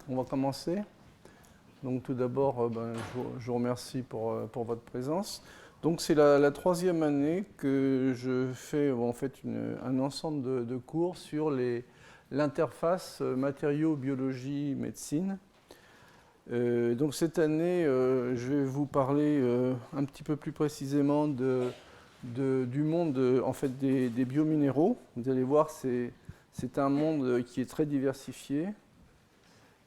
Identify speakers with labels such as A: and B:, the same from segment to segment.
A: On va commencer. Donc tout d'abord, je vous remercie pour votre présence. Donc c'est la troisième année que je fais en fait un ensemble de cours sur l'interface matériaux, biologie, médecine. Donc cette année, je vais vous parler un petit peu plus précisément du monde en fait, des biominéraux. Vous allez voir, c'est un monde qui est très diversifié,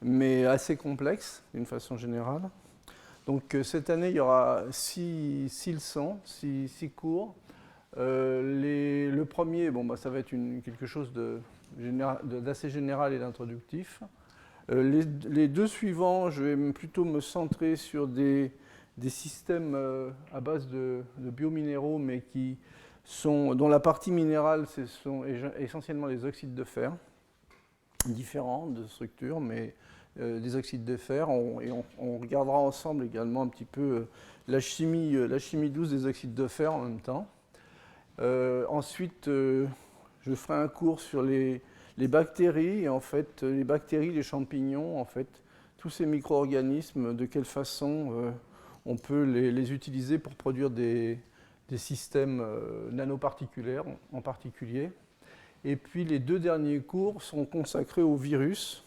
A: mais assez complexe d'une façon générale. Donc cette année, il y aura 6 leçons, 6 cours. Le premier, ça va être quelque chose d'assez général et d'introductif. Les deux suivants, je vais plutôt me centrer sur des systèmes à base de biominéraux, mais dont la partie minérale, ce sont essentiellement les oxydes de fer, différents de structure, mais des oxydes de fer. On regardera ensemble également un petit peu la chimie douce des oxydes de fer en même temps. Ensuite, je ferai un cours sur les bactéries, et en fait, les bactéries, les champignons, en fait, tous ces micro-organismes, de quelle façon on peut les utiliser pour produire des systèmes nanoparticulaires en particulier. Et puis les deux derniers cours sont consacrés aux virus,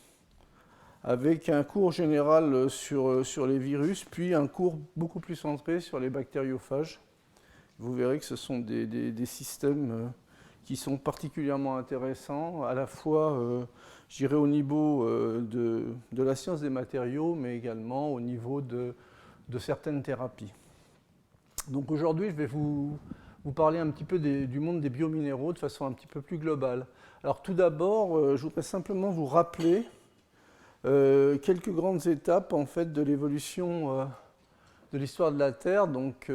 A: avec un cours général sur les virus, puis un cours beaucoup plus centré sur les bactériophages. Vous verrez que ce sont des systèmes qui sont particulièrement intéressants, à la fois, je dirais, au niveau de la science des matériaux, mais également au niveau de certaines thérapies. Donc aujourd'hui, je vais vous parler un petit peu du monde des biominéraux de façon un petit peu plus globale. Alors tout d'abord, je voudrais simplement vous rappeler quelques grandes étapes en fait, de l'évolution de l'histoire de la Terre. Donc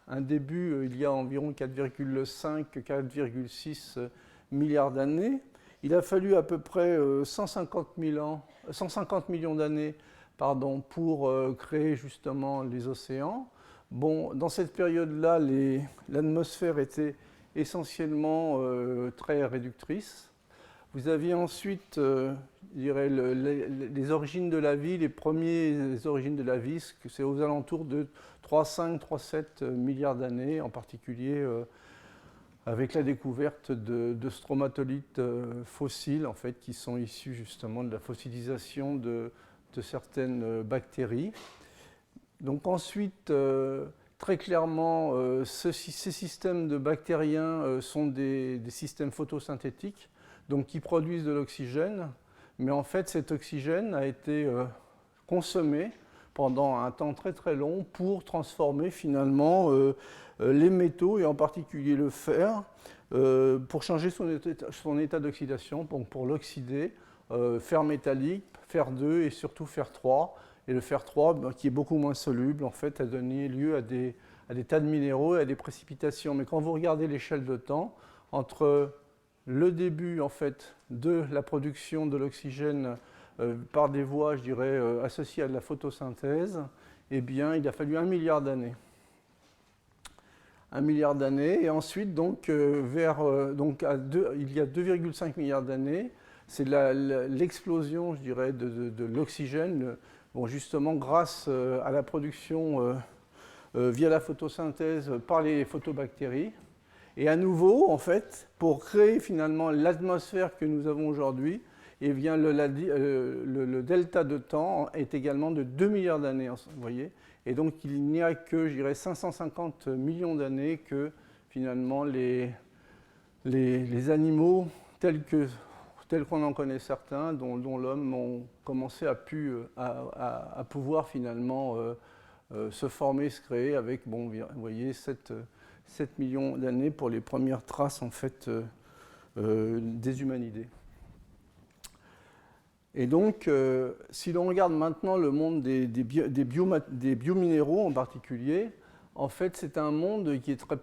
A: un début il y a environ 4,5-4,6 milliards d'années. Il a fallu à peu près 150 millions d'années pour créer justement les océans. Bon, dans cette période-là, l'atmosphère était essentiellement très réductrice. Vous aviez ensuite, je dirais, les origines de la vie, les premières origines de la vie, c'est aux alentours de 3,5-3,7 milliards d'années, en particulier avec la découverte de stromatolites fossiles, en fait, qui sont issus justement de la fossilisation de certaines bactéries. Donc ensuite, très clairement, ces systèmes de bactériens sont des systèmes photosynthétiques, donc qui produisent de l'oxygène, mais en fait cet oxygène a été consommé pendant un temps très très long pour transformer finalement les métaux, et en particulier le fer, pour changer son état d'oxydation, donc pour l'oxyder, fer métallique, fer 2 et surtout fer 3. Et le fer 3, qui est beaucoup moins soluble, en fait, a donné lieu à des tas de minéraux et à des précipitations. Mais quand vous regardez l'échelle de temps, entre le début en fait, de la production de l'oxygène par des voies, je dirais, associées à de la photosynthèse, eh bien, il a fallu 1 milliard d'années. 1 milliard d'années, et ensuite, donc, il y a 2,5 milliards d'années, c'est l'explosion, je dirais, de l'oxygène. Bon, justement, grâce à la production via la photosynthèse par les photobactéries. Et à nouveau, en fait, pour créer finalement l'atmosphère que nous avons aujourd'hui, eh bien, le delta de temps est également de 2 milliards d'années, vous voyez. Et donc, il n'y a que, je dirais, 550 millions d'années que finalement les animaux tels qu'on en connaît certains, dont l'homme ont commencé à pouvoir finalement se former, se créer avec, bon, vous voyez, 7 millions d'années pour les premières traces en fait des humanidés. Et donc, si l'on regarde maintenant le monde des biominéraux en particulier, en fait, c'est un monde qui est très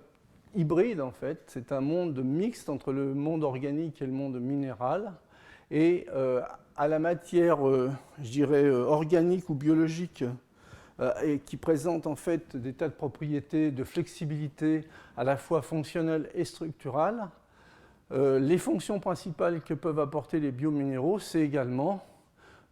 A: hybride en fait. C'est un monde mixte entre le monde organique et le monde minéral. Et à la matière, je dirais, organique ou biologique, et qui présente en fait des tas de propriétés de flexibilité à la fois fonctionnelles et structurales. Les fonctions principales que peuvent apporter les biominéraux, c'est également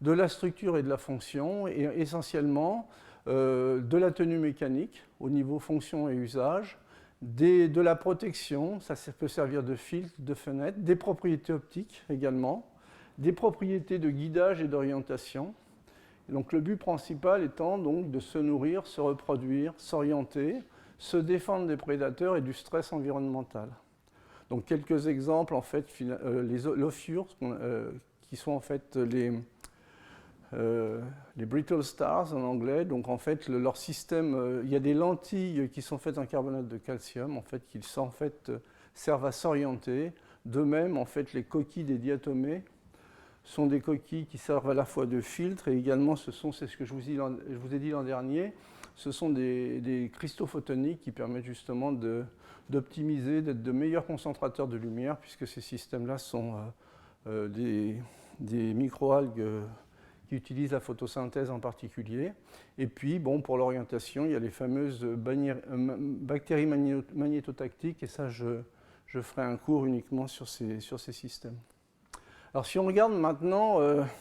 A: de la structure et de la fonction, et essentiellement de la tenue mécanique au niveau fonction et usage, de la protection, ça peut servir de filtre, de fenêtre, des propriétés optiques également, des propriétés de guidage et d'orientation. Donc le but principal étant donc de se nourrir, se reproduire, s'orienter, se défendre des prédateurs et du stress environnemental. Donc quelques exemples, en fait, les l'offure, qui sont en fait les brittle stars en anglais. Donc en fait, leur système, il y a des lentilles qui sont faites en carbonate de calcium, en fait, qui servent à s'orienter. De même, en fait, les coquilles des diatomées sont des coquilles qui servent à la fois de filtre et également, c'est ce que je vous ai dit l'an dernier, ce sont des cristaux photoniques qui permettent justement d'optimiser, d'être de meilleurs concentrateurs de lumière, puisque ces systèmes-là sont des microalgues qui utilisent la photosynthèse en particulier. Et puis, bon, pour l'orientation, il y a les fameuses bactéries magnétotactiques, et ça, je ferai un cours uniquement sur ces systèmes. Alors, si on regarde maintenant,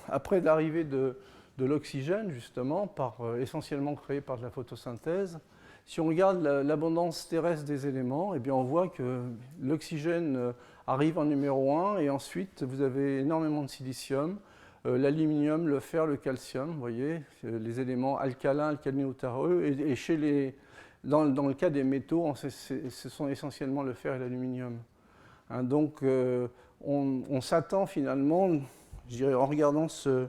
A: après l'arrivée de l'oxygène, justement, essentiellement créé par de la photosynthèse, si on regarde l'abondance terrestre des éléments, eh bien, on voit que l'oxygène arrive en numéro 1, et ensuite, vous avez énormément de silicium, l'aluminium, le fer, le calcium, vous voyez, les éléments alcalins, alcalino-terreux, et dans le cas des métaux, ce sont essentiellement le fer et l'aluminium. Hein, donc, on s'attend finalement, je dirais, en regardant ce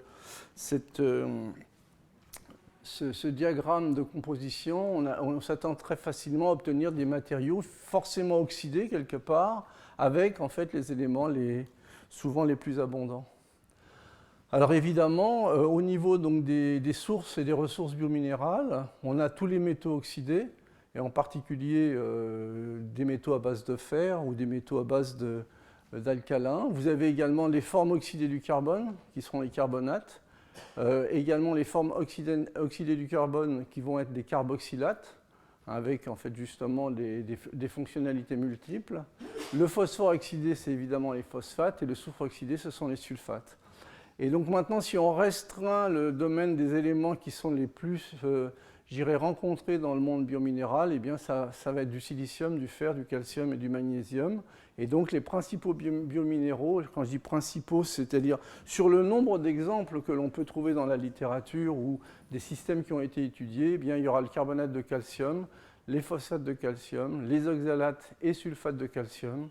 A: diagramme de composition, on s'attend très facilement à obtenir des matériaux forcément oxydés quelque part, avec en fait les éléments souvent les plus abondants. Alors évidemment, au niveau donc, des sources et des ressources biominérales, on a tous les métaux oxydés, et en particulier des métaux à base de fer ou des métaux à base d'alcalin. Vous avez également les formes oxydées du carbone, qui seront les carbonates, également les formes oxydées du carbone, qui vont être des carboxylates, avec en fait justement des fonctionnalités multiples. Le phosphore oxydé, c'est évidemment les phosphates, et le soufre oxydé, ce sont les sulfates. Et donc maintenant, si on restreint le domaine des éléments qui sont les plus, rencontrés dans le monde biominéral, eh bien ça va être du silicium, du fer, du calcium et du magnésium. Et donc les principaux biominéraux, quand je dis principaux, c'est-à-dire sur le nombre d'exemples que l'on peut trouver dans la littérature ou des systèmes qui ont été étudiés, eh bien, il y aura le carbonate de calcium, les phosphates de calcium, les oxalates et sulfates de calcium,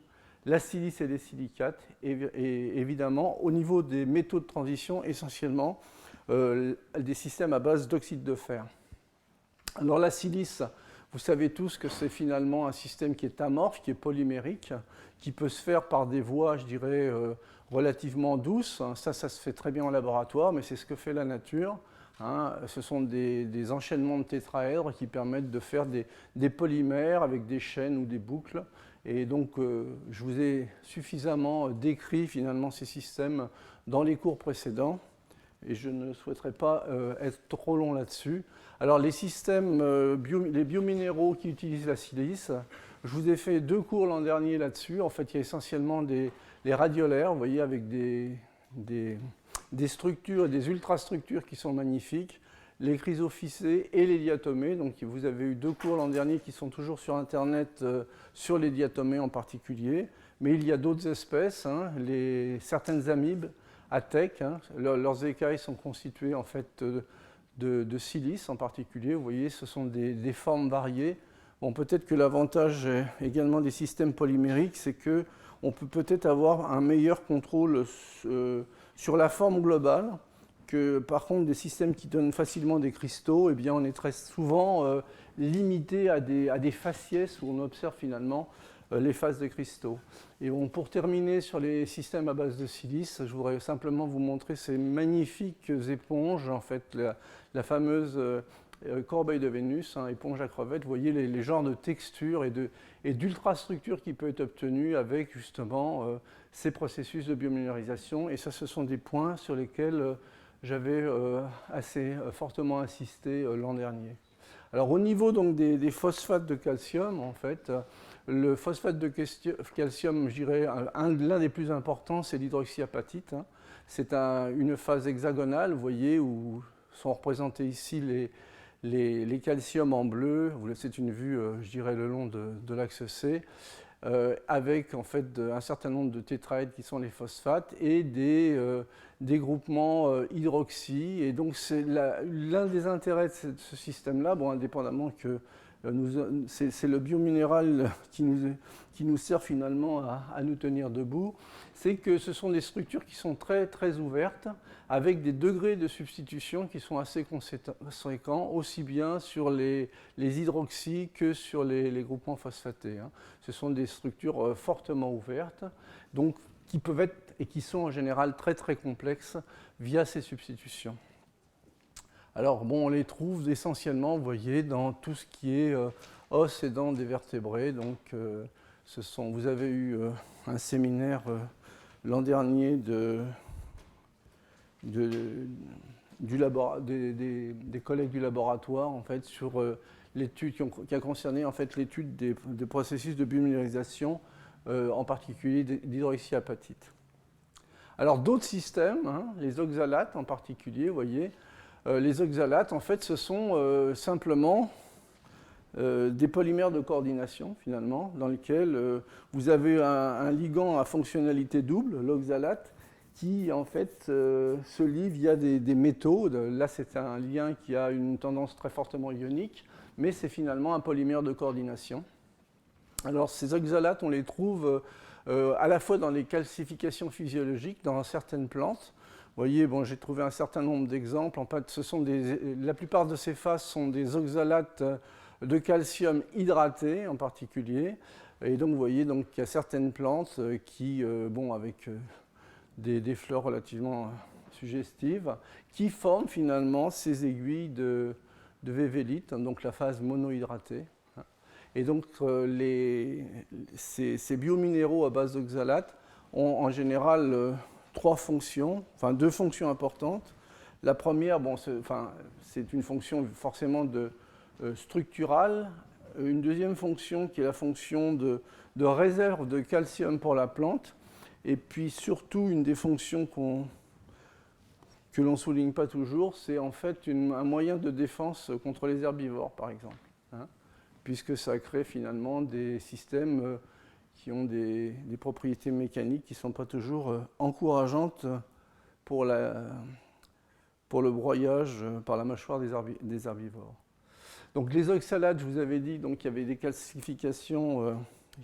A: la silice et les silicates, et évidemment, au niveau des métaux de transition, essentiellement des systèmes à base d'oxyde de fer. Alors la silice, vous savez tous que c'est finalement un système qui est amorphe, qui est polymérique, qui peut se faire par des voies, je dirais, relativement douces. Ça se fait très bien en laboratoire, mais c'est ce que fait la nature. Hein. Ce sont des enchaînements de tétraèdres qui permettent de faire des polymères avec des chaînes ou des boucles. Et donc, je vous ai suffisamment décrit finalement ces systèmes dans les cours précédents, et je ne souhaiterais pas être trop long là-dessus. Alors, les systèmes, les biominéraux qui utilisent la silice, je vous ai fait 2 cours l'an dernier là-dessus. En fait, il y a essentiellement les radiolaires, vous voyez, avec des structures et des ultrastructures qui sont magnifiques, les chrysophysés et les diatomées. Donc vous avez eu 2 cours l'an dernier qui sont toujours sur Internet, sur les diatomées en particulier. Mais il y a d'autres espèces, hein, certaines amibes, ATEC, hein, leurs écailles sont constituées en fait de silice en particulier. Vous voyez, ce sont des formes variées. Bon, peut-être que l'avantage également des systèmes polymériques, c'est qu'on peut peut-être avoir un meilleur contrôle sur la forme globale, que par contre des systèmes qui donnent facilement des cristaux, eh bien, on est très souvent limité à des faciès où on observe finalement les phases des cristaux. Et bon, pour terminer sur les systèmes à base de silice, je voudrais simplement vous montrer ces magnifiques éponges, en fait la fameuse corbeille de Vénus, hein, éponge à crevettes. Vous voyez les genres de textures et d'ultrastructures qui peuvent être obtenues avec justement ces processus de biominéralisation. Et ça, ce sont des points sur lesquels j'avais assez fortement insisté l'an dernier. Alors au niveau donc des phosphates de calcium, en fait, le phosphate de calcium, je dirais, l'un des plus importants, c'est l'hydroxyapatite. Hein. C'est une phase hexagonale, vous voyez, où sont représentés ici les calciums en bleu. C'est une vue, je dirais, le long de l'axe C, avec en fait un certain nombre de tétraèdres qui sont les phosphates et des groupements hydroxy. Et donc l'un des intérêts de ce système-là, bon, indépendamment que c'est le biominéral qui nous sert finalement à nous tenir debout, c'est que ce sont des structures qui sont très, très ouvertes, avec des degrés de substitution qui sont assez conséquents, aussi bien sur les hydroxys que sur les groupements phosphatés. Ce sont des structures fortement ouvertes, donc qui peuvent être et qui sont en général très, très complexes via ces substitutions. Alors, bon, on les trouve essentiellement, vous voyez, dans tout ce qui est os et dents des vertébrés. Donc, vous avez eu un séminaire l'an dernier des collègues du laboratoire, en fait, sur l'étude qui a concerné en fait, l'étude des processus de biominéralisation, en particulier d'hydroxyapatite. Alors, d'autres systèmes, les oxalates en particulier, vous voyez, les oxalates, en fait, ce sont simplement des polymères de coordination, finalement, dans lesquels vous avez un ligand à fonctionnalité double, l'oxalate, qui, en fait, se lie via des métaux. Là, c'est un lien qui a une tendance très fortement ionique, mais c'est finalement un polymère de coordination. Alors, ces oxalates, on les trouve à la fois dans les calcifications physiologiques, dans certaines plantes. Vous voyez, bon, j'ai trouvé un certain nombre d'exemples. En fait, la plupart de ces phases sont des oxalates de calcium hydratés en particulier. Et donc, vous voyez qu'il y a certaines plantes qui, avec des fleurs relativement suggestives, qui forment finalement ces aiguilles de vévélite, donc la phase monohydratée. Et donc, ces biominéraux à base d'oxalates ont en général deux fonctions importantes. La première, c'est une fonction forcément structurale. Une deuxième fonction qui est la fonction de réserve de calcium pour la plante. Et puis surtout, une des fonctions que l'on ne souligne pas toujours, c'est en fait un moyen de défense contre les herbivores, par exemple. Puisque ça crée finalement des systèmes qui ont des propriétés mécaniques qui ne sont pas toujours encourageantes pour le broyage par la mâchoire des herbivores. Donc les oxalates, je vous avais dit, donc, il y avait des calcifications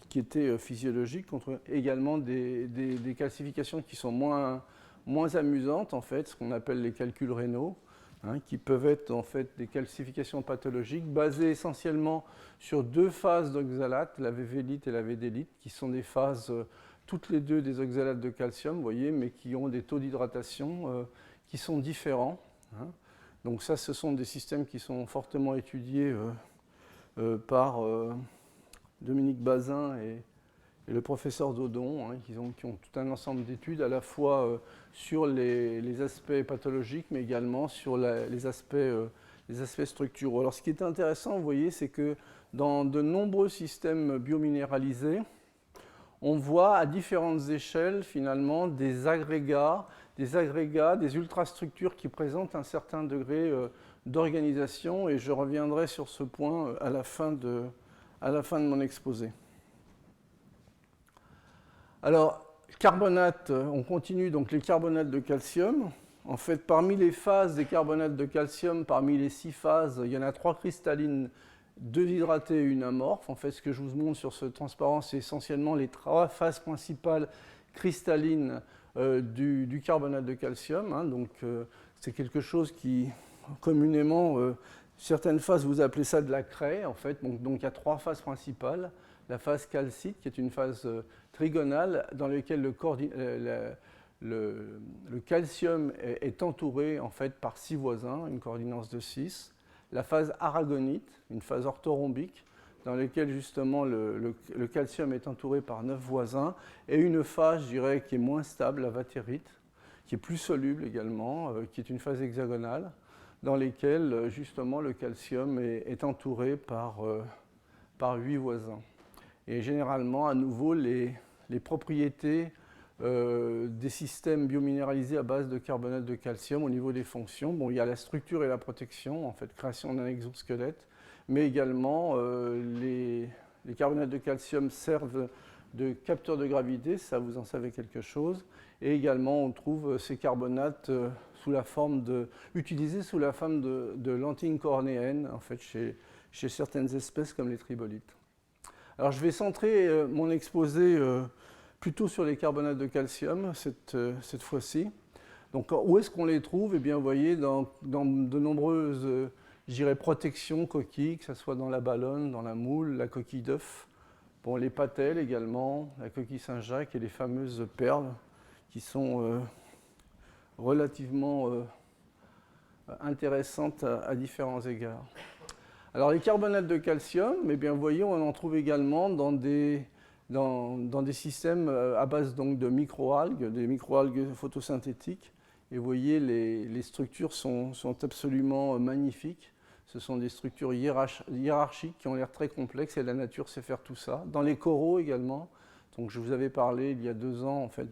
A: qui étaient physiologiques, contre également des calcifications qui sont moins amusantes, en fait, ce qu'on appelle les calculs rénaux, qui peuvent être en fait des calcifications pathologiques basées essentiellement sur deux phases d'oxalates, la vévélite et la védélite, qui sont des phases toutes les deux des oxalates de calcium, vous voyez, mais qui ont des taux d'hydratation qui sont différents. Donc ça, ce sont des systèmes qui sont fortement étudiés par Dominique Bazin et le professeur Dodon, qui ont tout un ensemble d'études à la fois sur les aspects pathologiques, mais également sur les aspects structuraux. Alors ce qui est intéressant, vous voyez, c'est que dans de nombreux systèmes biominéralisés, on voit à différentes échelles finalement des agrégats, des ultrastructures qui présentent un certain degré d'organisation, et je reviendrai sur ce point à la fin de mon exposé. Alors, carbonate, on continue donc les carbonates de calcium. En fait, parmi les phases des carbonates de calcium, parmi les 6 phases, il y en a 3 cristallines, 2 hydratées et une amorphe. En fait, ce que je vous montre sur ce transparent, c'est essentiellement les 3 phases principales cristallines du carbonate de calcium. Donc, c'est quelque chose qui, communément, certaines phases, vous appelez ça de la craie, en fait. Donc, il y a 3 phases principales. La phase calcite, qui est une phase trigonale dans laquelle le calcium est entouré en fait, par 6 voisins, une coordinance de 6. La phase aragonite, une phase orthorhombique, dans laquelle justement le calcium est entouré par 9 voisins, et une phase, je dirais, qui est moins stable, la vatérite, qui est plus soluble également, qui est une phase hexagonale, dans laquelle justement le calcium est entouré par 8 voisins. Et généralement, à nouveau, les propriétés des systèmes biominéralisés à base de carbonate de calcium au niveau des fonctions. Bon, il y a la structure et la protection, en fait, création d'un exosquelette, mais également les carbonates de calcium servent de capteurs de gravité, ça vous en savez quelque chose, et également on trouve ces carbonates utilisés sous la forme de lentilles cornéennes, en fait, chez certaines espèces comme les tribolites. Alors je vais centrer mon exposé plutôt sur les carbonates de calcium cette fois-ci. Donc où est-ce qu'on les trouve? Eh bien, vous voyez, dans de nombreuses, je dirais, protections coquilles, que ce soit dans la ballonne, dans la moule, la coquille d'œuf, bon, les patelles également, la coquille Saint-Jacques et les fameuses perles qui sont relativement intéressantes à différents égards. Alors les carbonates de calcium, eh bien, vous voyez, on en trouve également dans des systèmes à base donc, de microalgues, des microalgues photosynthétiques. Et vous voyez, les structures sont absolument magnifiques. Ce sont des structures hiérarchiques qui ont l'air très complexes et la nature sait faire tout ça. Dans les coraux également, donc je vous avais parlé il y a 2 ans en fait,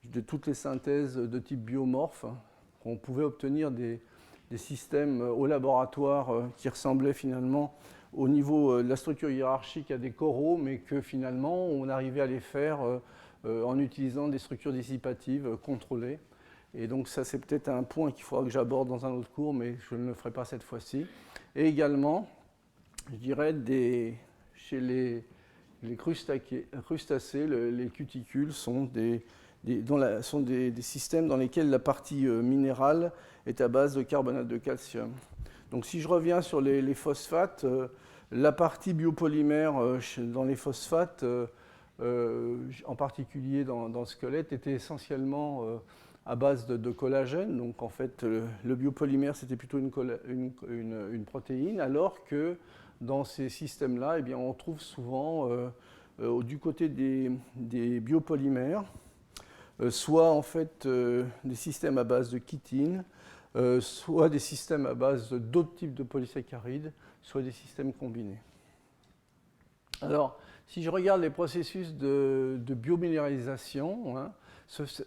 A: de toutes les synthèses de type biomorphe, qu'on pouvait obtenir des systèmes au laboratoire qui ressemblaient finalement au niveau de la structure hiérarchique à des coraux, mais que finalement on arrivait à les faire en utilisant des structures dissipatives contrôlées. Et donc ça c'est peut-être un point qu'il faudra que j'aborde dans un autre cours, mais je ne le ferai pas cette fois-ci. Et également, je dirais, chez les crustacés, les cuticules sont des systèmes dans lesquels la partie minérale est à base de carbonate de calcium. Donc si je reviens sur les phosphates, la partie biopolymère dans les phosphates, en particulier dans le squelette, était essentiellement à base de collagène. Donc en fait, le biopolymère, c'était plutôt une protéine, alors que dans ces systèmes-là, eh bien, on trouve souvent du côté des biopolymères, soit en fait des systèmes à base de chitine, soit des systèmes à base d'autres types de polysaccharides, soit des systèmes combinés. Alors, si je regarde les processus de biominéralisation, hein,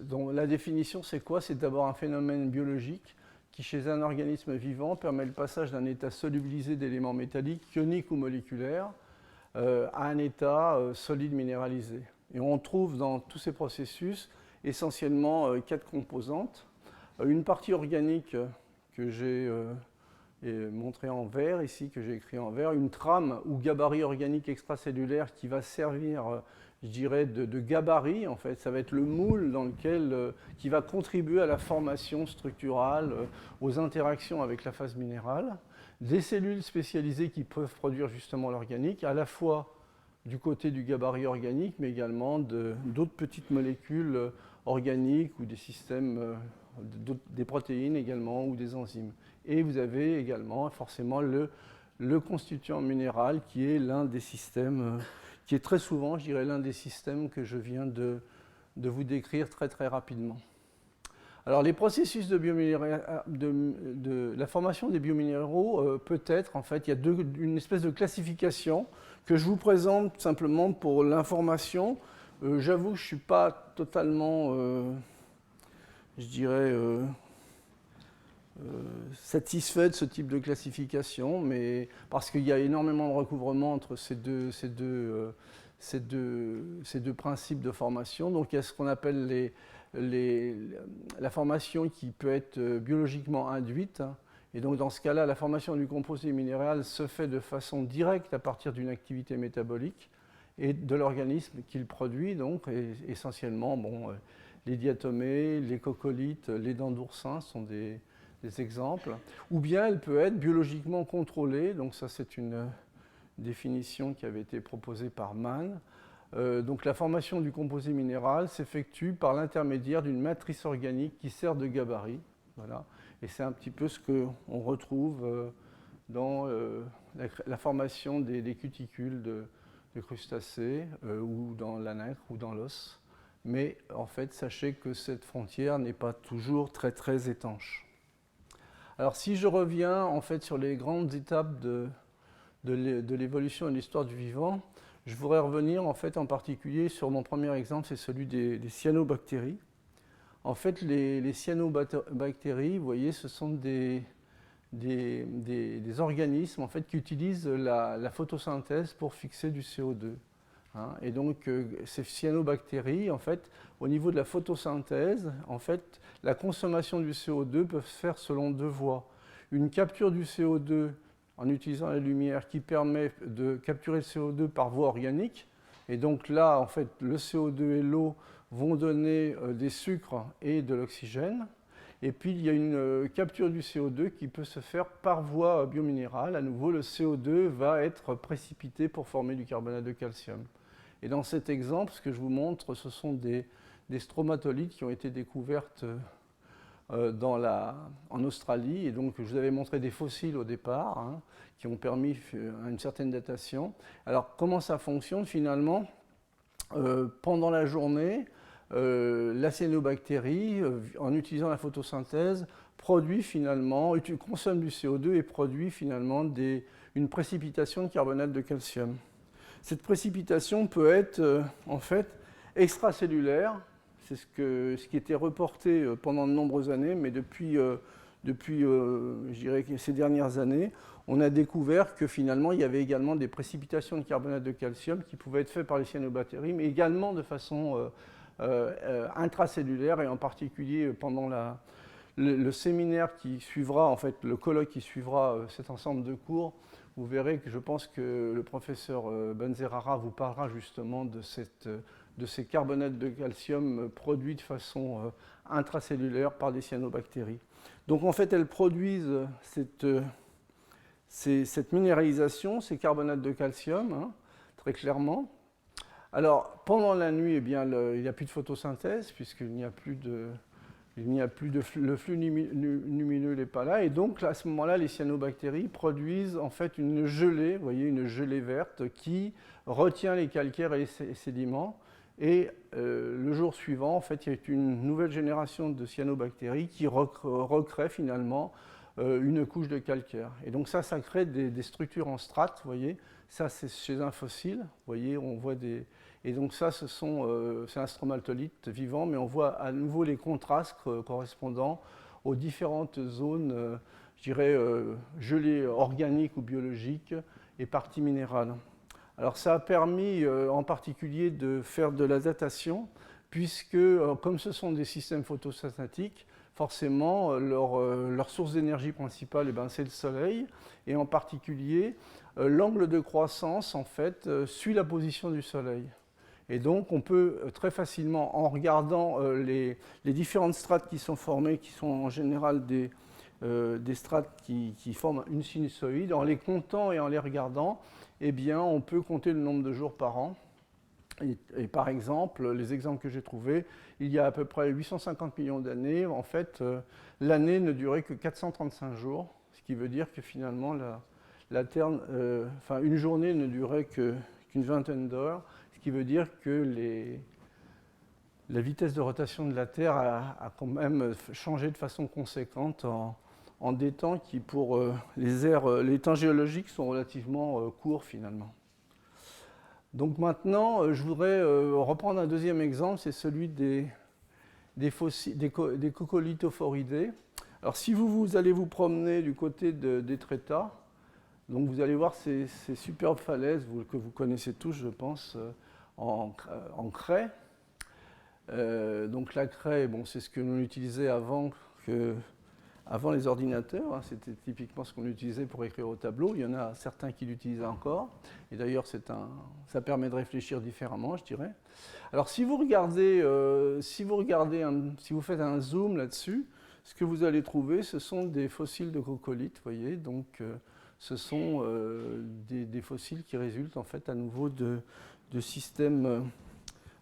A: dont la définition c'est quoi? C'est d'abord un phénomène biologique qui, chez un organisme vivant, permet le passage d'un état solubilisé d'éléments métalliques, ioniques ou moléculaires, à un état solide minéralisé. Et on trouve dans tous ces processus essentiellement 4 composantes. Une partie organique que j'ai montrée en vert ici, que j'ai écrit en vert, une trame ou gabarit organique extracellulaire qui va servir, je dirais, de gabarit. En fait, ça va être le moule dans lequel, qui va contribuer à la formation structurale, aux interactions avec la phase minérale. Des cellules spécialisées qui peuvent produire justement l'organique, à la fois du côté du gabarit organique, mais également d'autres petites molécules organiques ou des systèmes, des protéines également ou des enzymes. Et vous avez également forcément le constituant minéral qui est l'un des systèmes, qui est très souvent, je dirais, l'un des systèmes que je viens de vous décrire très très rapidement. Alors les processus de la formation des biominéraux peut être, en fait, il y a une espèce de classification que je vous présente simplement pour l'information. J'avoue que je ne suis pas totalement, je dirais, satisfait de ce type de classification, mais parce qu'il y a énormément de recouvrement entre ces deux principes de formation. Donc il y a ce qu'on appelle la formation qui peut être biologiquement induite. Et donc dans ce cas-là, la formation du composé minéral se fait de façon directe à partir d'une activité métabolique et de l'organisme qu'il produit, donc essentiellement les diatomées, les coccolithes, les dents d'oursin sont des exemples. Ou bien elle peut être biologiquement contrôlée, donc ça c'est une définition qui avait été proposée par Mann. Donc la formation du composé minéral s'effectue par l'intermédiaire d'une matrice organique qui sert de gabarit. Voilà. Et c'est un petit peu ce qu'on retrouve dans la formation des cuticules de crustacés ou dans la nacre ou dans l'os. Mais en fait, sachez que cette frontière n'est pas toujours très très étanche. Alors si je reviens en fait sur les grandes étapes de l'évolution et de l'histoire du vivant, Je voudrais revenir en fait en particulier sur mon premier exemple, c'est celui des cyanobactéries. En fait, les cyanobactéries, vous voyez, ce sont des organismes en fait, qui utilisent la photosynthèse pour fixer du CO2. Hein. Et donc, ces cyanobactéries, en fait, au niveau de la photosynthèse, en fait, la consommation du CO2 peut se faire selon deux voies. Une capture du CO2 en utilisant la lumière qui permet de capturer le CO2 par voie organique. Et donc là, en fait, le CO2 et l'eau vont donner des sucres et de l'oxygène. Et puis, il y a une capture du CO2 qui peut se faire par voie biominérale. À nouveau, le CO2 va être précipité pour former du carbonate de calcium. Et dans cet exemple, ce que je vous montre, ce sont des stromatolites qui ont été découvertes en Australie. Et donc, je vous avais montré des fossiles au départ, hein, qui ont permis une certaine datation. Alors, comment ça fonctionne finalement? Pendant la journée, la cyanobactérie, en utilisant la photosynthèse, produit finalement, consomme du CO2 et produit finalement une précipitation de carbonate de calcium. Cette précipitation peut être en fait extracellulaire, c'est ce qui était reporté pendant de nombreuses années, mais depuis je dirais, ces dernières années, on a découvert que finalement il y avait également des précipitations de carbonate de calcium qui pouvaient être faites par les cyanobactéries, mais également de façon intracellulaire, et en particulier pendant le séminaire qui suivra, en fait le colloque qui suivra cet ensemble de cours. Vous verrez que je pense que le professeur Banzerara vous parlera justement de ces carbonates de calcium produits de façon intracellulaire par des cyanobactéries. Donc en fait, elles produisent cette minéralisation, ces carbonates de calcium, hein, très clairement. Alors pendant la nuit, eh bien, il n'y a plus de photosynthèse puisqu'il n'y a plus de... le flux lumineux n'est pas là, et donc à ce moment-là, les cyanobactéries produisent en fait une gelée, vous voyez, une gelée verte qui retient les calcaires et les sédiments. Et le jour suivant, en fait, il y a une nouvelle génération de cyanobactéries qui recrée finalement une couche de calcaire. Et donc ça crée des structures en strates, vous voyez. Ça, c'est chez un fossile, vous voyez, on voit des... Et donc ça, c'est un stromatolite vivant, mais on voit à nouveau les contrastes correspondant aux différentes zones, je dirais, gelées organiques ou biologiques et parties minérales. Alors ça a permis en particulier de faire de la datation, puisque comme ce sont des systèmes photosynthétiques, forcément leur source d'énergie principale, eh ben, c'est le soleil, et en particulier l'angle de croissance en fait suit la position du soleil. Et donc, on peut très facilement, en regardant les différentes strates qui sont formées, qui sont en général des strates qui forment une sinusoïde, en les comptant et en les regardant, eh bien, on peut compter le nombre de jours par an. Et par exemple, les exemples que j'ai trouvés, il y a à peu près 850 millions d'années, en fait, l'année ne durait que 435 jours, ce qui veut dire que finalement, la Terre, une journée ne durait qu'une vingtaine d'heures, ce qui veut dire que la vitesse de rotation de la Terre a quand même changé de façon conséquente en des temps qui, pour les temps géologiques, sont relativement courts finalement. Donc maintenant, je voudrais reprendre un deuxième exemple, c'est celui des coccolithophoridés. Alors si vous allez vous promener du côté d'Étretat, donc vous allez voir ces superbes falaises que vous connaissez tous, je pense, en craie. Donc la craie, bon, c'est ce que l'on utilisait avant les ordinateurs, hein, c'était typiquement ce qu'on utilisait pour écrire au tableau. Il y en a certains qui l'utilisent encore, et d'ailleurs ça permet de réfléchir différemment, je dirais. Alors si vous faites un zoom là-dessus, ce que vous allez trouver, ce sont des fossiles de coccolites, vous voyez, donc ce sont des fossiles qui résultent en fait à nouveau de systèmes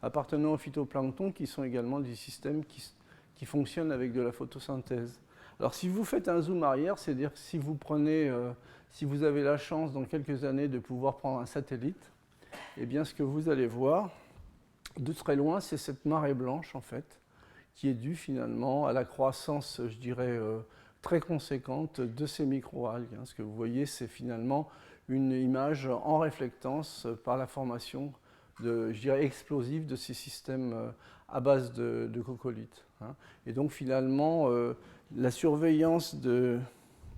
A: appartenant au phytoplancton, qui sont également des systèmes qui fonctionnent avec de la photosynthèse. Alors si vous faites un zoom arrière, c'est-à-dire que si vous avez la chance dans quelques années de pouvoir prendre un satellite, eh bien ce que vous allez voir de très loin, c'est cette marée blanche en fait, qui est due finalement à la croissance, je dirais, très conséquente de ces microalgues. Ce que vous voyez, c'est finalement une image en réflectance par la formation, je dirais, explosive de ces systèmes à base de coccolithes. Hein. Et donc finalement, la surveillance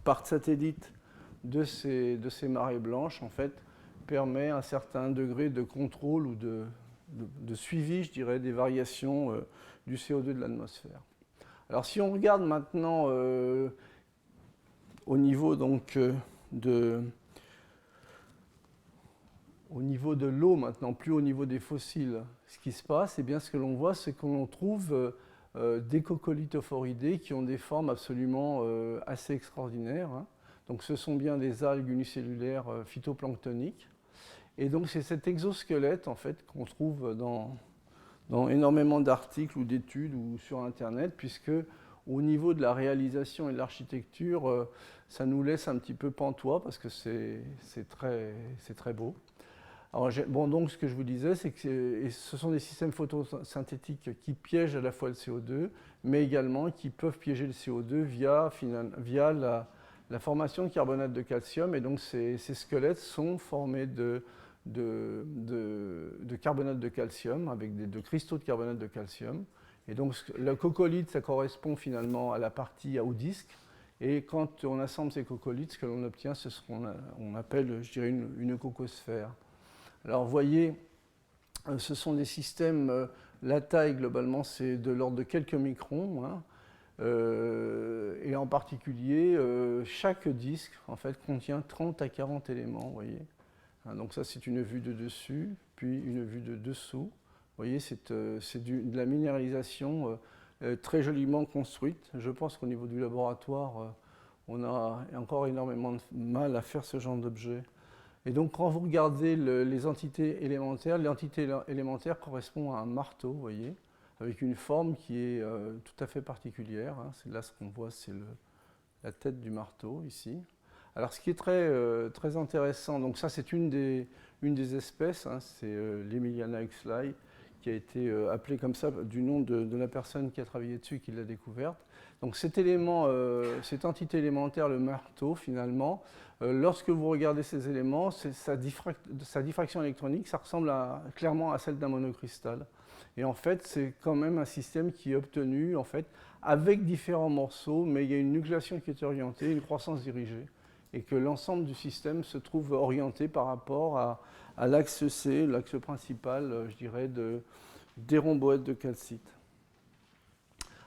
A: par satellite de ces marées blanches, en fait, permet un certain degré de contrôle ou de suivi, je dirais, des variations du CO2 de l'atmosphère. Alors si on regarde maintenant au niveau donc au niveau de l'eau maintenant, plus au niveau des fossiles, ce qui se passe, eh bien, ce que l'on voit, c'est qu'on trouve des coccolithophoridés qui ont des formes absolument assez extraordinaires. Hein. Donc ce sont bien des algues unicellulaires phytoplanctoniques. Et donc c'est cet exosquelette en fait qu'on trouve dans énormément d'articles ou d'études ou sur Internet, puisque au niveau de la réalisation et de l'architecture, ça nous laisse un petit peu pantois parce que c'est très beau. Alors, bon, donc ce que je vous disais, c'est que ce sont des systèmes photosynthétiques qui piègent à la fois le CO2, mais également qui peuvent piéger le CO2 via la formation de carbonate de calcium. Et donc ces squelettes sont formés de carbonate de calcium, avec de cristaux de carbonate de calcium. Et donc le coccolithe, ça correspond finalement à la partie au disque. Et quand on assemble ces coccolithes, ce que l'on obtient, c'est ce qu'on appelle, je dirais, une cocosphère. Alors vous voyez, ce sont des systèmes, la taille globalement c'est de l'ordre de quelques microns, hein, et en particulier chaque disque en fait contient 30 à 40 éléments, vous voyez. Hein, donc ça c'est une vue de dessus, puis une vue de dessous. Vous voyez, c'est de la minéralisation très joliment construite. Je pense qu'au niveau du laboratoire, on a encore énormément de mal à faire ce genre d'objet. Et donc, quand vous regardez les entités élémentaires, l'entité élémentaire correspond à un marteau, vous voyez, avec une forme qui est tout à fait particulière. Hein. C'est là ce qu'on voit, c'est la tête du marteau, ici. Alors, ce qui est très intéressant, donc ça, c'est une des espèces, hein, c'est l'Emiliana huxley, qui a été appelée comme ça du nom de la personne qui a travaillé dessus et qui l'a découverte. Donc cet élément, cette entité élémentaire, le marteau, finalement, lorsque vous regardez ces éléments, sa diffraction électronique, ça ressemble clairement à celle d'un monocristal. Et en fait, c'est quand même un système qui est obtenu en fait, avec différents morceaux, mais il y a une nucléation qui est orientée, une croissance dirigée, et que l'ensemble du système se trouve orienté par rapport à l'axe C, l'axe principal, je dirais, des rhomboèdres de calcite.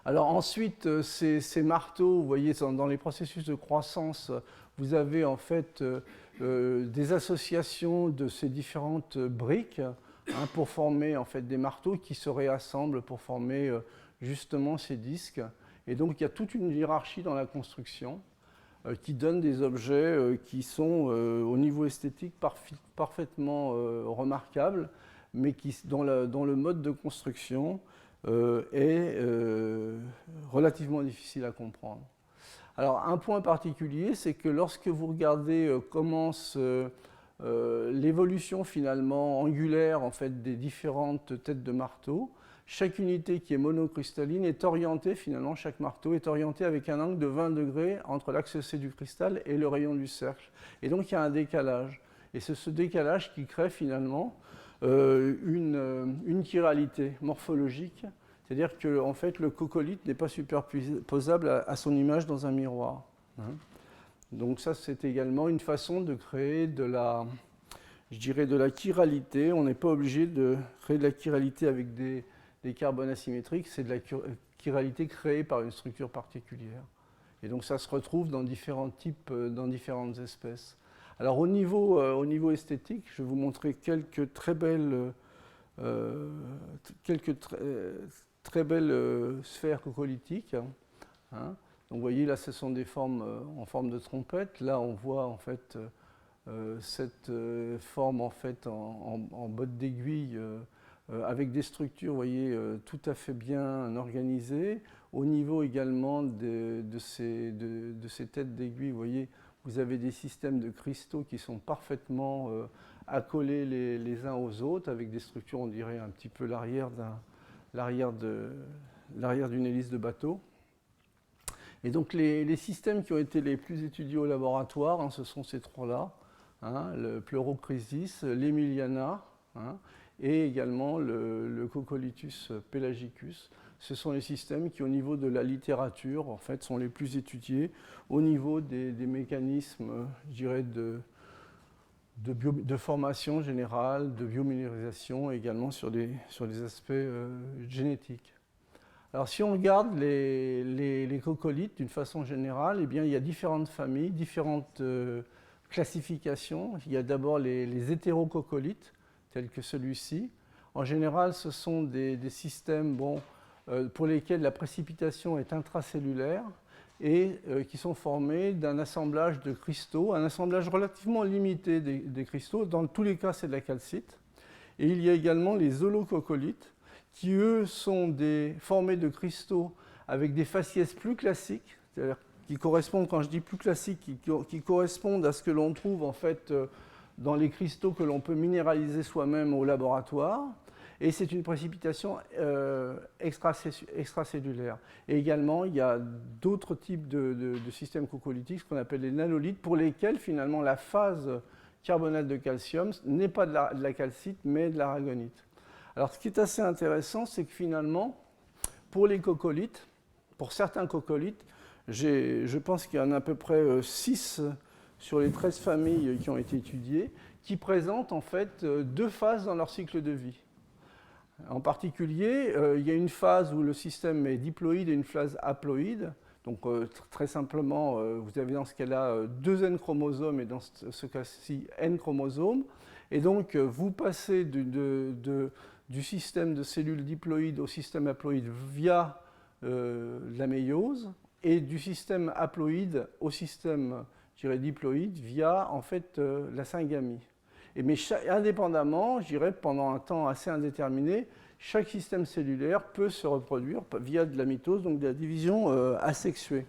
A: Alors ensuite, ces marteaux, vous voyez, dans les processus de croissance, vous avez en fait des associations de ces différentes briques hein, pour former en fait des marteaux qui se réassemblent pour former justement ces disques. Et donc il y a toute une hiérarchie dans la construction qui donne des objets qui sont au niveau esthétique parfaitement remarquables, mais dont le mode de construction est relativement difficile à comprendre. Alors un point particulier, c'est que lorsque vous regardez comment l'évolution finalement angulaire en fait, des différentes têtes de marteau, chaque unité qui est monocristalline est orientée, finalement, chaque marteau est orienté avec un angle de 20 degrés entre l'axe C du cristal et le rayon du cercle. Et donc il y a un décalage. Et c'est ce décalage qui crée finalement une chiralité morphologique, c'est-à-dire que en fait, le coccolithe n'est pas superposable à son image dans un miroir. Hein. Donc ça, c'est également une façon de créer je dirais de la chiralité. On n'est pas obligé de créer de la chiralité avec des carbones asymétriques, c'est de la chiralité créée par une structure particulière. Et donc ça se retrouve dans différents types, dans différentes espèces. Alors au niveau esthétique, je vais vous montrer quelques très belles, sphères coccolithiques. Hein. Donc vous voyez, là, ce sont des formes en forme de trompette. Là, on voit en fait cette forme en fait en botte d'aiguille avec des structures, vous voyez, tout à fait bien organisées. Au niveau également de ces têtes d'aiguille, vous voyez, vous avez des systèmes de cristaux qui sont parfaitement accolés les uns aux autres, avec des structures, on dirait un petit peu l'arrière d'une hélice de bateau. Et donc les systèmes qui ont été les plus étudiés au laboratoire, hein, ce sont ces trois-là. hein, le Pleurochrysis, l'Emiliana, hein, et également le Cocolithus pelagicus. Ce sont les systèmes qui, au niveau de la littérature, en fait, sont les plus étudiés au niveau des mécanismes, je dirais, de formation générale, de biominérisation, et également sur des aspects génétiques. Alors, si on regarde les coccolithes d'une façon générale, eh bien, il y a différentes familles, différentes classifications. Il y a d'abord les hétérococcolithes, tels que celui-ci. En général, ce sont des systèmes pour lesquels la précipitation est intracellulaire et qui sont formés d'un assemblage de cristaux, un assemblage relativement limité des cristaux. Dans tous les cas, c'est de la calcite. Et il y a également les holococcolithes, qui, eux, sont formés de cristaux avec des faciès plus classiques, c'est-à-dire qui correspondent, quand je dis plus classiques, qui correspondent à ce que l'on trouve en fait dans les cristaux que l'on peut minéraliser soi-même au laboratoire. Et c'est une précipitation extracellulaire. Et également, il y a d'autres types de systèmes coccolithiques, ce qu'on appelle les nanolithes, pour lesquels finalement la phase carbonate de calcium n'est pas de la calcite, mais de l'aragonite. Alors, ce qui est assez intéressant, c'est que finalement, pour les coccolithes, pour certains coccolithes, je pense qu'il y en a à peu près 6 sur les 13 familles qui ont été étudiées, qui présentent en fait 2 phases dans leur cycle de vie. En particulier, il y a une phase où le système est diploïde et une phase haploïde. Donc, très simplement, vous avez dans ce cas-là 2 N chromosomes et dans ce cas-ci N chromosomes. Et donc, vous passez du système de cellules diploïdes au système haploïde via la méiose et du système haploïde au système diploïde via en fait, la syngamie. Mais indépendamment, je dirais pendant un temps assez indéterminé, chaque système cellulaire peut se reproduire via de la mitose, donc de la division asexuée.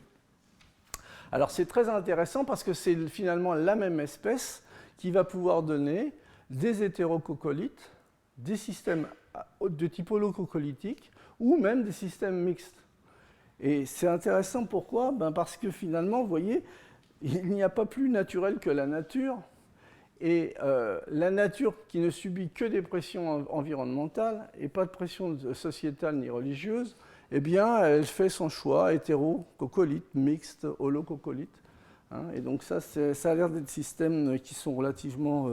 A: Alors c'est très intéressant parce que c'est finalement la même espèce qui va pouvoir donner des hétérococcolithes, des systèmes de type holococcolithique ou même des systèmes mixtes. Et c'est intéressant pourquoi ? Parce que finalement, vous voyez, il n'y a pas plus naturel que la nature. Et la nature qui ne subit que des pressions environnementales et pas de pression sociétale ni religieuse, eh bien, elle fait son choix hétéro-coccolithe, mixte, holococcolithe. Hein, et donc ça a l'air d'être des systèmes qui sont relativement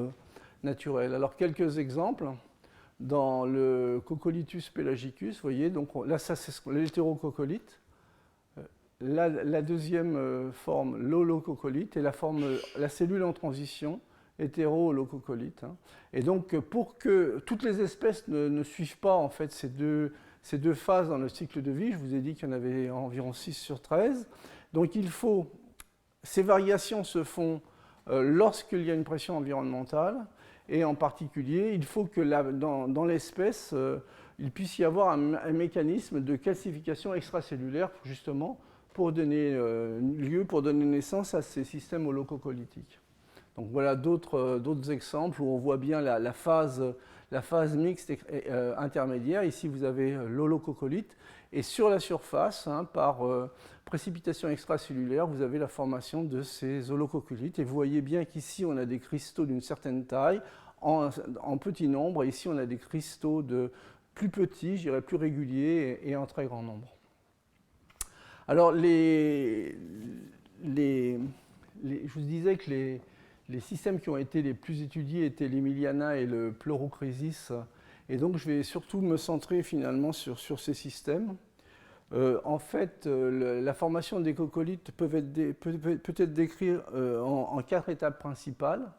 A: naturels. Alors, quelques exemples. Dans le Cocolithus pelagicus, vous voyez, donc là, ça c'est l'hétérococcolithe. La deuxième forme, l'holococcolithe, et la cellule en transition, hétéro-holococcolithe. Hein. Et donc, pour que toutes les espèces ne suivent pas en fait, ces deux phases dans le cycle de vie, je vous ai dit qu'il y en avait environ 6 sur 13, donc ces variations se font lorsqu'il y a une pression environnementale, et en particulier, il faut que dans l'espèce, il puisse y avoir un mécanisme de calcification extracellulaire, justement, pour donner naissance à ces systèmes holococcolithiques. Donc voilà d'autres exemples où on voit bien la phase mixte intermédiaire. Ici, vous avez l'holococcolithe. Et sur la surface, hein, par précipitation extracellulaire, vous avez la formation de ces holococcolithes. Et vous voyez bien qu'ici, on a des cristaux d'une certaine taille, en petit nombre. Et ici, on a des cristaux plus petits, je dirais plus réguliers et en très grand nombre. Alors, je vous disais que les systèmes qui ont été les plus étudiés étaient l'Emiliana et le Pleurochrysis. Et donc, je vais surtout me centrer finalement sur ces systèmes. En fait, la formation des coccolithes peut être décrite en 4 étapes principales.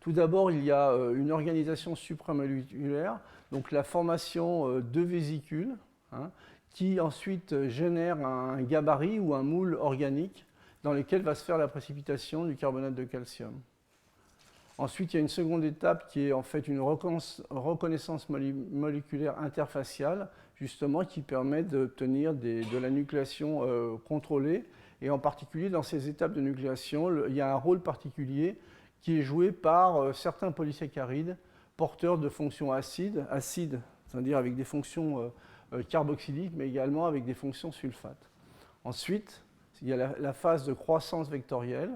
A: Tout d'abord, il y a une organisation supramoléculaire, donc la formation de vésicules, hein, qui ensuite génère un gabarit ou un moule organique dans lequel va se faire la précipitation du carbonate de calcium. Ensuite, il y a une seconde étape qui est en fait une reconnaissance moléculaire interfaciale, justement, qui permet d'obtenir de la nucléation contrôlée. Et en particulier, dans ces étapes de nucléation, il y a un rôle particulier qui est joué par certains polysaccharides porteurs de fonctions acides, c'est-à-dire avec des fonctions carboxyliques, mais également avec des fonctions sulfates. Ensuite, il y a la phase de croissance vectorielle,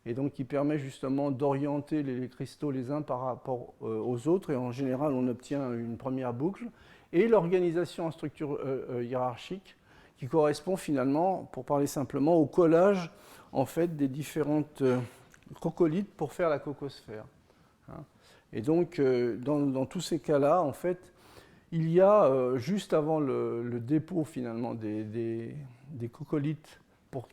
A: et donc qui permet justement d'orienter les cristaux les uns par rapport aux autres, et en général on obtient une première boucle, et l'organisation en structure hiérarchique qui correspond finalement, pour parler simplement, au collage en fait des différentes coccolithes pour faire la cocosphère. Hein. Et donc dans tous ces cas-là, en fait, il y a juste avant le dépôt finalement des coccolithes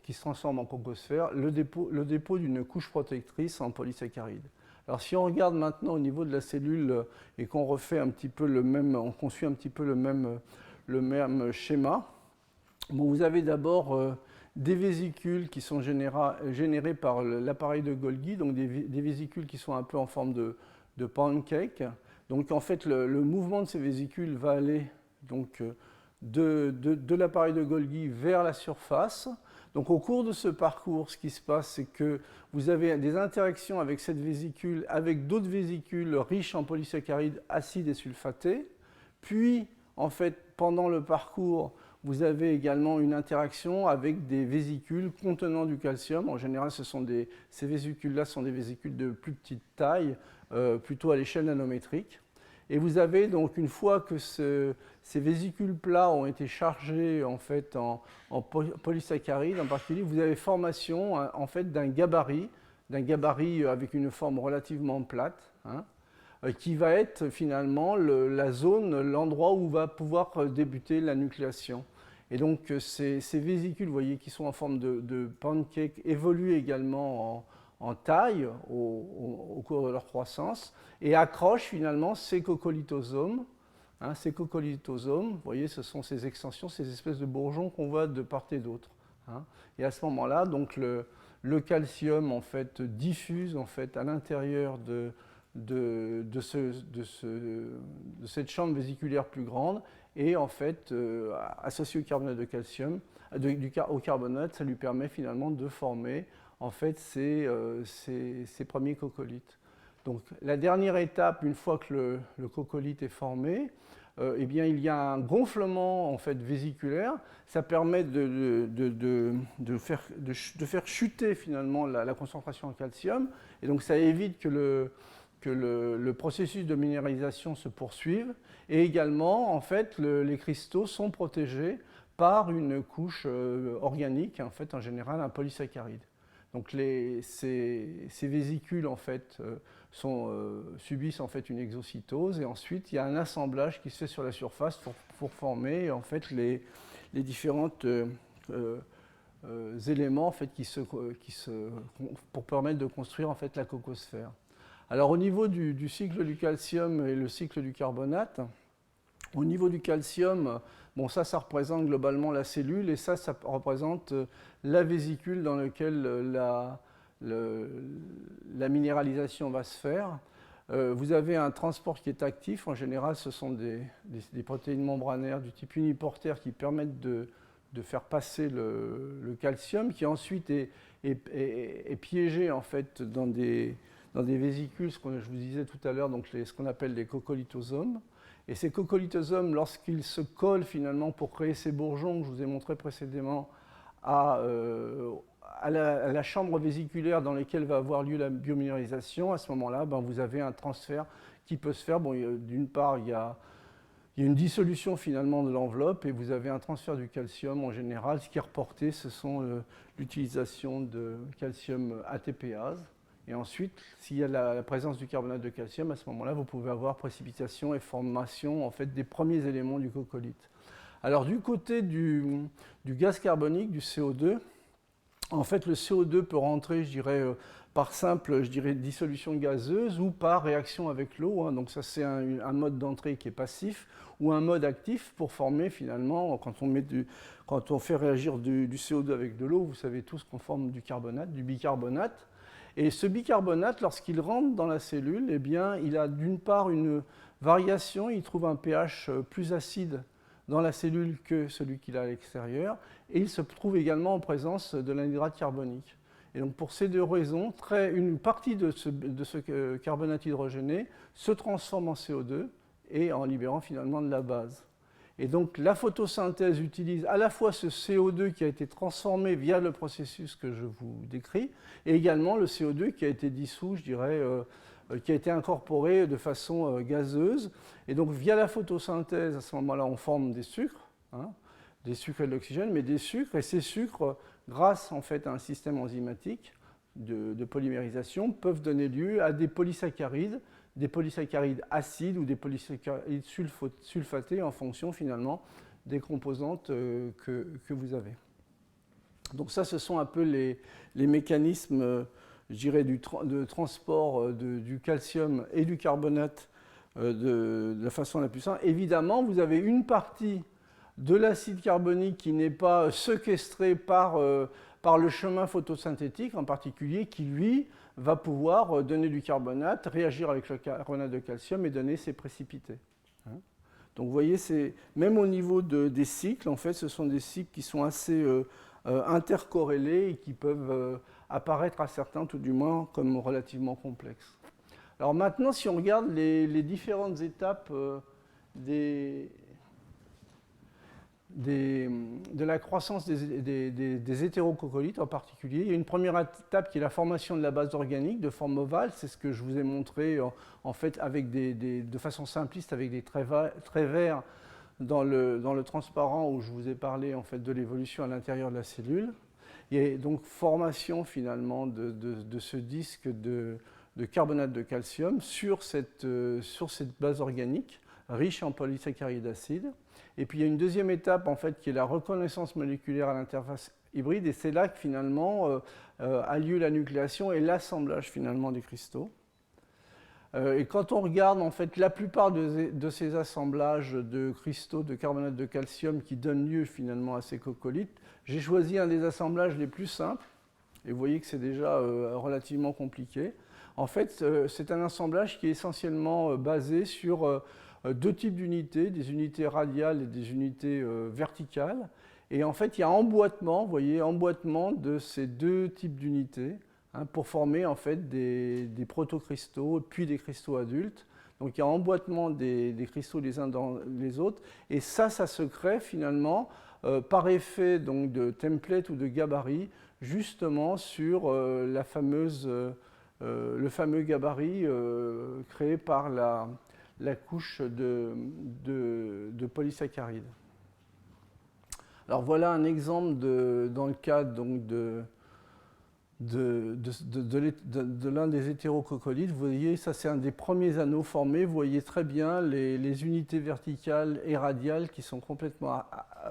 A: qui se transforment en cocosphère, le dépôt d'une couche protectrice en polysaccharides. Alors si on regarde maintenant au niveau de la cellule et qu'on refait un petit peu le même, on conçoit un petit peu le même schéma, bon, vous avez d'abord des vésicules qui sont générées par l'appareil de Golgi, donc des vésicules qui sont un peu en forme de pancake. Donc en fait le mouvement de ces vésicules va aller donc, de l'appareil de Golgi vers la surface. Donc au cours de ce parcours, ce qui se passe, c'est que vous avez des interactions avec cette vésicule, avec d'autres vésicules riches en polysaccharides acides et sulfatés. Puis, en fait, pendant le parcours, vous avez également une interaction avec des vésicules contenant du calcium. En général, ces vésicules-là sont des vésicules de plus petite taille, plutôt à l'échelle nanométrique. Et vous avez donc, une fois que ces vésicules plats ont été chargés en fait en polysaccharides en particulier, vous avez formation en fait d'un gabarit avec une forme relativement plate, hein, qui va être finalement la zone, l'endroit où va pouvoir débuter la nucléation. Et donc ces vésicules, vous voyez, qui sont en forme de pancake, évoluent également en taille au cours de leur croissance et accrochent finalement ces coccolithosomes. Hein, ces coccolithosomes, vous voyez, ce sont ces extensions, ces espèces de bourgeons qu'on voit de part et d'autre. Hein. Et à ce moment-là, donc le calcium en fait diffuse en fait à l'intérieur de cette chambre vésiculaire plus grande et en fait associé au carbonate de calcium, au carbonate, ça lui permet finalement de former en fait ces premiers coccolithes. Donc la dernière étape, une fois que le coccolithe est formé, eh bien, il y a un gonflement en fait, vésiculaire. Ça permet de faire chuter finalement la concentration en calcium. Et donc ça évite que le processus de minéralisation se poursuive. Et également, en fait, les cristaux sont protégés par une couche organique, en fait, en général un polysaccharide. Donc ces vésicules en fait, subissent en fait une exocytose et ensuite il y a un assemblage qui se fait sur la surface pour former en fait les différents éléments en fait, pour permettre de construire en fait la cocosphère. Alors au niveau du cycle du calcium et le cycle du carbonate, au niveau du calcium, bon, ça représente globalement la cellule et ça représente la vésicule dans laquelle la minéralisation va se faire. Vous avez un transport qui est actif. En général, ce sont des protéines membranaires du type uniportaire qui permettent de faire passer le calcium, qui ensuite est piégé en fait, dans des vésicules, ce que je vous disais tout à l'heure, donc ce qu'on appelle les coccolithosomes. Et ces coccolithosomes, lorsqu'ils se collent finalement pour créer ces bourgeons que je vous ai montrés précédemment à la chambre vésiculaire dans laquelle va avoir lieu la biominéralisation, à ce moment-là, ben, vous avez un transfert qui peut se faire. Bon, d'une part, il y a une dissolution finalement de l'enveloppe et vous avez un transfert du calcium en général. Ce qui est reporté, ce sont l'utilisation de calcium ATPase. Et ensuite, s'il y a la présence du carbonate de calcium, à ce moment-là, vous pouvez avoir précipitation et formation en fait, des premiers éléments du coccolithe. Alors du côté du gaz carbonique, du CO2, en fait, le CO2 peut rentrer, je dirais, par simple, dissolution gazeuse ou par réaction avec l'eau. Hein. Donc ça, c'est un mode d'entrée qui est passif ou un mode actif pour former finalement, quand on fait réagir du CO2 avec de l'eau, vous savez tous qu'on forme du carbonate, du bicarbonate. Et ce bicarbonate, lorsqu'il rentre dans la cellule, eh bien, il a d'une part une variation, il trouve un pH plus acide dans la cellule que celui qu'il a à l'extérieur, et il se trouve également en présence de l'anhydrate carbonique. Et donc pour ces deux raisons, une partie de ce carbonate hydrogéné se transforme en CO2 et en libérant finalement de la base. Et donc la photosynthèse utilise à la fois ce CO2 qui a été transformé via le processus que je vous décris, et également le CO2 qui a été dissous, je dirais, qui a été incorporé de façon gazeuse. Et donc via la photosynthèse, à ce moment-là, on forme des sucres, hein, des sucres et de l'oxygène, mais des sucres, et ces sucres, grâce en fait à un système enzymatique de polymérisation, peuvent donner lieu à des polysaccharides acides ou des polysaccharides sulfatés en fonction finalement des composantes que vous avez. Donc ça, ce sont un peu les mécanismes, je dirais, de transport du calcium et du carbonate de la façon la plus simple. Évidemment, vous avez une partie de l'acide carbonique qui n'est pas séquestré par le chemin photosynthétique en particulier, qui lui va pouvoir donner du carbonate, réagir avec le carbonate de calcium et donner ses précipités. Donc vous voyez, même au niveau des cycles, en fait, ce sont des cycles qui sont assez intercorrélés et qui peuvent apparaître à certains, tout du moins, comme relativement complexes. Alors maintenant, si on regarde les différentes étapes de la croissance des hétérococcolithes en particulier. Il y a une première étape qui est la formation de la base organique de forme ovale. C'est ce que je vous ai montré en fait avec de façon simpliste avec des traits verts dans le transparent où je vous ai parlé en fait de l'évolution à l'intérieur de la cellule. Il y a donc formation finalement de ce disque de carbonate de calcium sur cette base organique riche en polysaccharides acides. Et puis il y a une deuxième étape en fait qui est la reconnaissance moléculaire à l'interface hybride, et c'est là que finalement a lieu la nucléation et l'assemblage finalement des cristaux. Et quand on regarde en fait la plupart de ces assemblages de cristaux de carbonate de calcium qui donnent lieu finalement à ces coccolithes, j'ai choisi un des assemblages les plus simples, et vous voyez que c'est déjà relativement compliqué. En fait, c'est un assemblage qui est essentiellement basé sur deux types d'unités, des unités radiales et des unités verticales. Et en fait, il y a emboîtement, vous voyez, emboîtement de ces deux types d'unités pour former en fait des protocristaux, puis des cristaux adultes. Donc il y a emboîtement des cristaux les uns dans les autres. Et ça se crée finalement par effet donc, de template ou de gabarit, justement sur le fameux gabarit créé par la couche de polysaccharides. Alors voilà un exemple dans le cas donc de l'un des hétérococcolithes. Vous voyez, ça c'est un des premiers anneaux formés. Vous voyez très bien les unités verticales et radiales qui sont complètement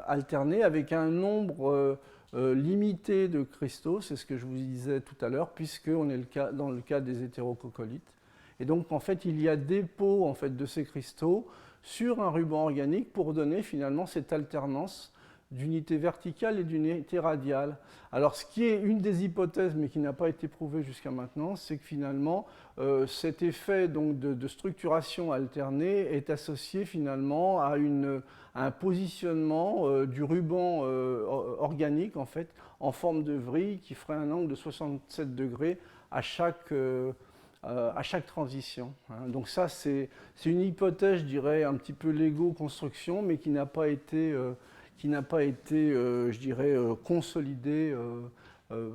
A: alternées avec un nombre limité de cristaux. C'est ce que je vous disais tout à l'heure, puisqu'on est dans le cas des hétérococcolithes. Et donc, en fait, il y a dépôt en fait, de ces cristaux sur un ruban organique pour donner finalement cette alternance d'unité verticale et d'unité radiale. Alors, ce qui est une des hypothèses, mais qui n'a pas été prouvée jusqu'à maintenant, c'est que finalement, cet effet donc, de structuration alternée est associé finalement à un positionnement du ruban organique, en fait, en forme de vrille, qui ferait un angle de 67 degrés à chaque transition. Donc ça, c'est une hypothèse, je dirais, un petit peu Lego-construction, mais qui n'a pas été, je dirais, consolidée,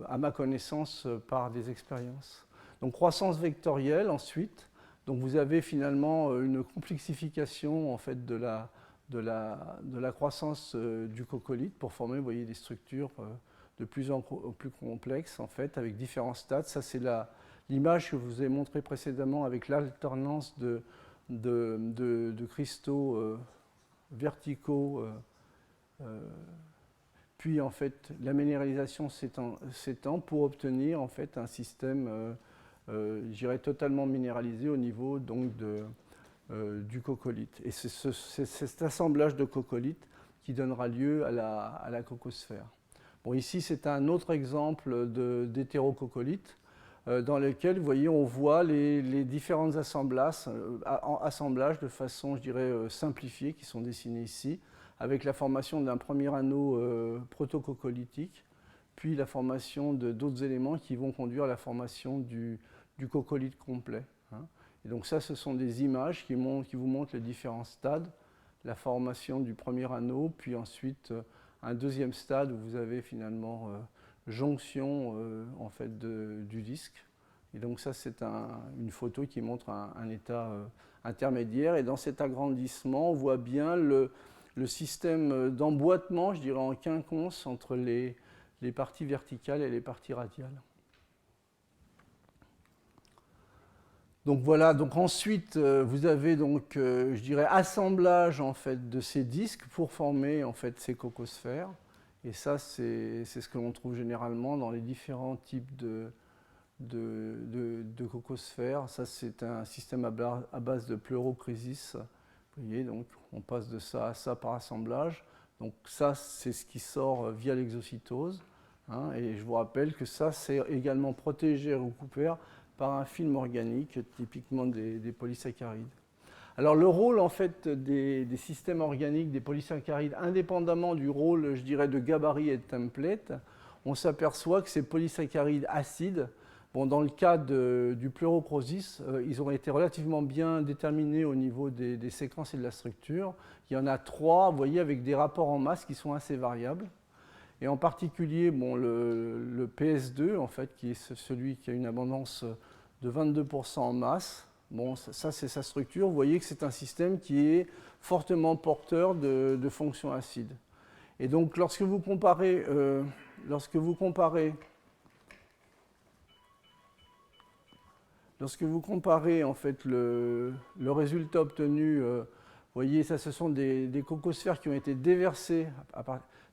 A: à ma connaissance, par des expériences. Donc croissance vectorielle, ensuite. Donc vous avez finalement une complexification, en fait, de la croissance du coccolithe pour former, vous voyez, des structures de plus en plus complexes, en fait, avec différents stades. Ça, c'est l'image que je vous ai montrée précédemment avec l'alternance de cristaux verticaux, puis en fait la minéralisation s'étend pour obtenir en fait un système, je dirais, totalement minéralisé au niveau donc du coccolithe. Et c'est cet assemblage de coccolithes qui donnera lieu à la cocosphère. Bon, ici c'est un autre exemple d'hétérococcolithe, dans lesquels, vous voyez, on voit les différents assemblages de façon, je dirais, simplifiée, qui sont dessinés ici, avec la formation d'un premier anneau protococcolithique, puis la formation d'autres éléments qui vont conduire à la formation du coccolithe complet. Et donc ça, ce sont des images qui vous montrent les différents stades, la formation du premier anneau, puis ensuite un deuxième stade où vous avez finalement jonction en fait du disque. Et donc ça, c'est une photo qui montre un état intermédiaire. Et dans cet agrandissement, on voit bien le système d'emboîtement, je dirais en quinconce, entre les parties verticales et les parties radiales. Donc voilà, donc ensuite vous avez donc, je dirais, assemblage en fait de ces disques pour former en fait ces cocosphères. Et ça, c'est ce que l'on trouve généralement dans les différents types de cocosphères. Ça, c'est un système à base de pleurocrisis. Vous voyez, donc on passe de ça à ça par assemblage. Donc ça, c'est ce qui sort via l'exocytose. Hein, et je vous rappelle que ça, c'est également protégé et recouvert par un film organique, typiquement des polysaccharides. Alors le rôle en fait des systèmes organiques, des polysaccharides, indépendamment du rôle, je dirais, de gabarit et de template, on s'aperçoit que ces polysaccharides acides, bon, dans le cas du pleuroprosis, ils ont été relativement bien déterminés au niveau des séquences et de la structure. Il y en a 3, vous voyez, avec des rapports en masse qui sont assez variables. Et en particulier, bon, le PS2, en fait, qui est celui qui a une abondance de 22% en masse. Bon, ça c'est sa structure. Vous voyez que c'est un système qui est fortement porteur de fonctions acides. Et donc, lorsque vous comparez en fait le résultat obtenu, vous voyez, ça, ce sont des cocosphères qui ont été déversées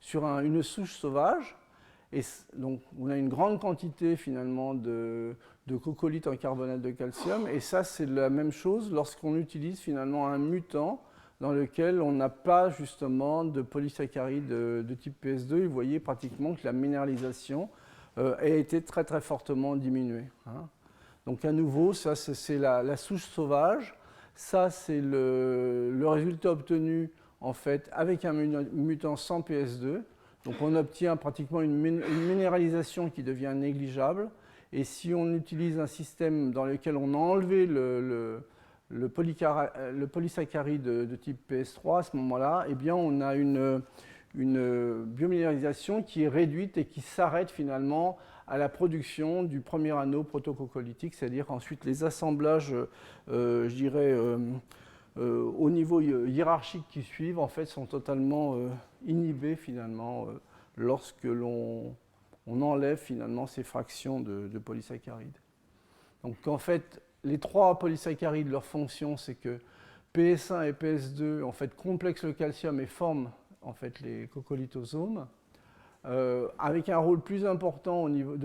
A: sur une souche sauvage. Et donc, on a une grande quantité finalement de coccolithes en carbonate de calcium. Et ça, c'est la même chose lorsqu'on utilise finalement un mutant dans lequel on n'a pas justement de polysaccharides de type PS2. Vous voyez pratiquement que la minéralisation a été très très fortement diminuée. Hein. Donc à nouveau, ça c'est la souche sauvage. Ça, c'est le résultat obtenu en fait avec un mutant sans PS2. Donc on obtient pratiquement une minéralisation qui devient négligeable. Et si on utilise un système dans lequel on a enlevé le polysaccharide de type PS3, à ce moment-là, eh bien on a une biominéralisation qui est réduite et qui s'arrête finalement à la production du premier anneau protococcolithique, c'est-à-dire ensuite les assemblages, je dirais, au niveau hiérarchique qui suivent, en fait, sont totalement inhibés finalement lorsque l'on enlève finalement ces fractions de polysaccharides. Donc en fait, les 3 polysaccharides, leur fonction, c'est que PS1 et PS2 en fait complexent le calcium et forment en fait les coccolithosomes. Avec un rôle plus important au niveau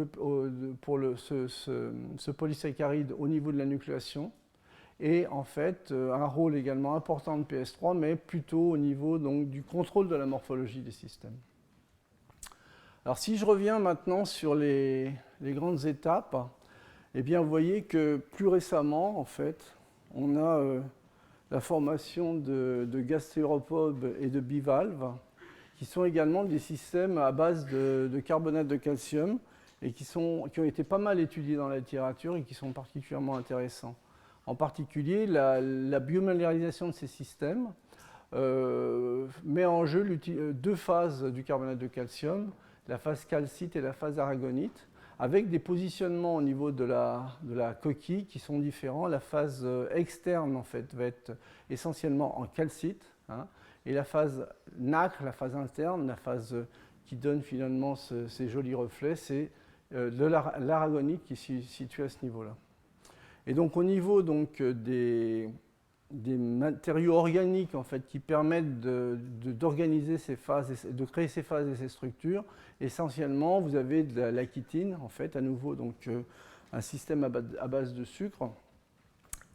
A: pour ce polysaccharide au niveau de la nucléation, et en fait un rôle également important de PS3, mais plutôt au niveau donc, du contrôle de la morphologie des systèmes. Alors si je reviens maintenant sur les grandes étapes, eh bien vous voyez que plus récemment, en fait, on a la formation de gastéropobes et de bivalves, qui sont également des systèmes à base de carbonate de calcium et qui ont été pas mal étudiés dans la littérature et qui sont particulièrement intéressants. En particulier, la biominéralisation de ces systèmes met en jeu 2 phases du carbonate de calcium, la phase calcite et la phase aragonite, avec des positionnements au niveau de la coquille qui sont différents. La phase externe, en fait, va être essentiellement en calcite, hein, et la phase nacre, la phase interne, la phase qui donne finalement ces jolis reflets, c'est de l'aragonite qui est située à ce niveau-là. Et donc au niveau donc, des matériaux organiques en fait, qui permettent d'organiser ces phases, de créer ces phases et ces structures, essentiellement vous avez de la chitine, en fait, à nouveau donc, un système à base de sucre,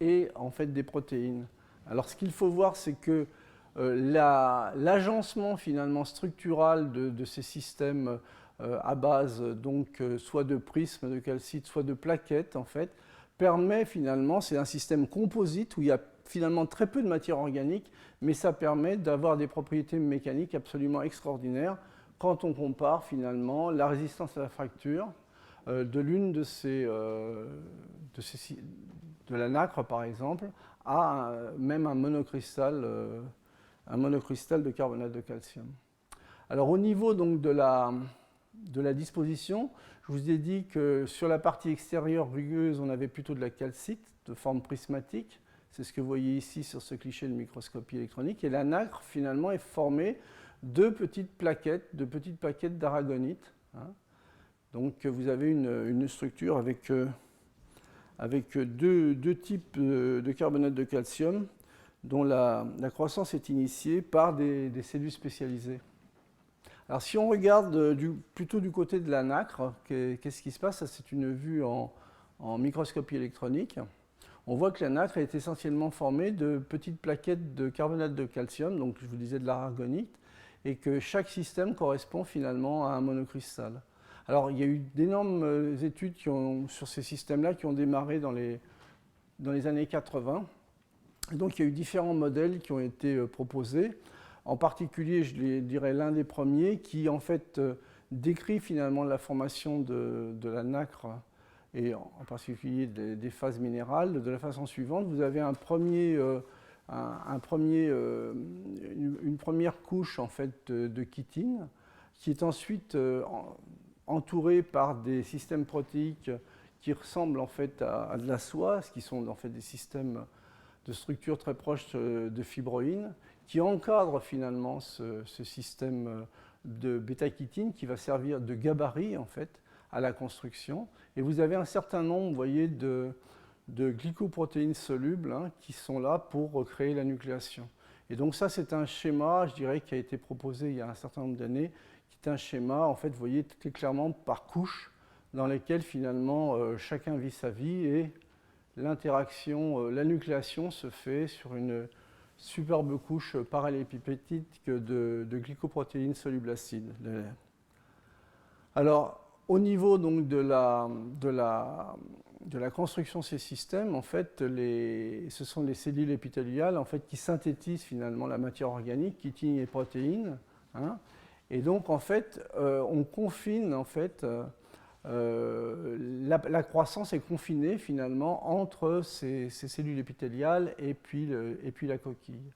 A: et en fait des protéines. Alors ce qu'il faut voir, c'est que l'agencement finalement structural de ces systèmes à base donc soit de prismes de calcite, soit de plaquettes en fait, permet finalement, c'est un système composite où il y a finalement très peu de matière organique, mais ça permet d'avoir des propriétés mécaniques absolument extraordinaires quand on compare finalement la résistance à la fracture de l'une de la nacre par exemple à même un monocristal un monocristal de carbonate de calcium. Alors au niveau donc, de la disposition, je vous ai dit que sur la partie extérieure rugueuse, on avait plutôt de la calcite de forme prismatique. C'est ce que vous voyez ici sur ce cliché de microscopie électronique. Et la nacre, finalement, est formée de petites plaquettes d'aragonite. Hein. Donc vous avez une structure avec deux types de carbonate de calcium dont la croissance est initiée par des cellules spécialisées. Alors si on regarde plutôt du côté de la nacre, qu'est-ce qui se passe? C'est une vue en microscopie électronique. On voit que la nacre est essentiellement formée de petites plaquettes de carbonate de calcium, donc je vous disais de l'aragonite, et que chaque système correspond finalement à un monocristal. Alors il y a eu d'énormes études sur ces systèmes-là qui ont démarré dans les années 80. Et donc il y a eu différents modèles qui ont été proposés. En particulier, je dirais l'un des premiers qui en fait décrit finalement la formation de la nacre et en particulier des phases minérales de la façon suivante. Vous avez une première couche en fait de chitine qui est ensuite entourée par des systèmes protéiques qui ressemblent en fait à de la soie, ce qui sont en fait des systèmes de structure très proche de fibroïne, qui encadre finalement ce système de bêta-chitine qui va servir de gabarit en fait à la construction. Et vous avez un certain nombre, vous voyez, de glycoprotéines solubles hein, qui sont là pour créer la nucléation. Et donc ça, c'est un schéma, je dirais, qui a été proposé il y a un certain nombre d'années, qui est un schéma, en fait, vous voyez, très clairement par couche, dans lequel finalement chacun vit sa vie et l'interaction, la nucléation se fait sur une superbe couche parallélépipédique de glycoprotéines solubles acides. Alors, au niveau donc, de la construction de ces systèmes, en fait, ce sont les cellules épithéliales en fait, qui synthétisent finalement la matière organique, chitine et protéines. Hein, et donc, en fait, on confine en fait, la croissance est confinée finalement entre ces cellules épithéliales et puis la coquille.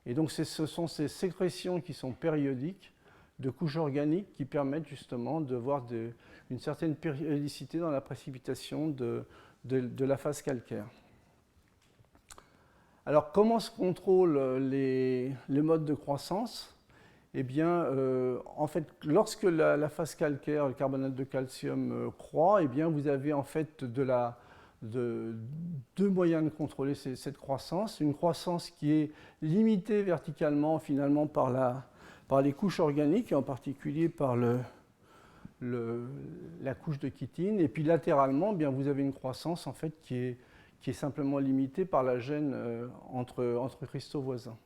A: Et donc ce sont ces sécrétions qui sont périodiques de couches organiques qui permettent justement de voir une certaine périodicité dans la précipitation de la phase calcaire. Alors comment se contrôlent les modes de croissance? Eh bien, en fait, lorsque la phase calcaire, le carbonate de calcium croît, eh bien, vous avez en fait deux moyens de contrôler cette croissance. Une croissance qui est limitée verticalement finalement par les couches organiques, et en particulier par la couche de chitine. Et puis latéralement, eh bien, vous avez une croissance en fait, qui est simplement limitée par la gêne entre cristaux voisins.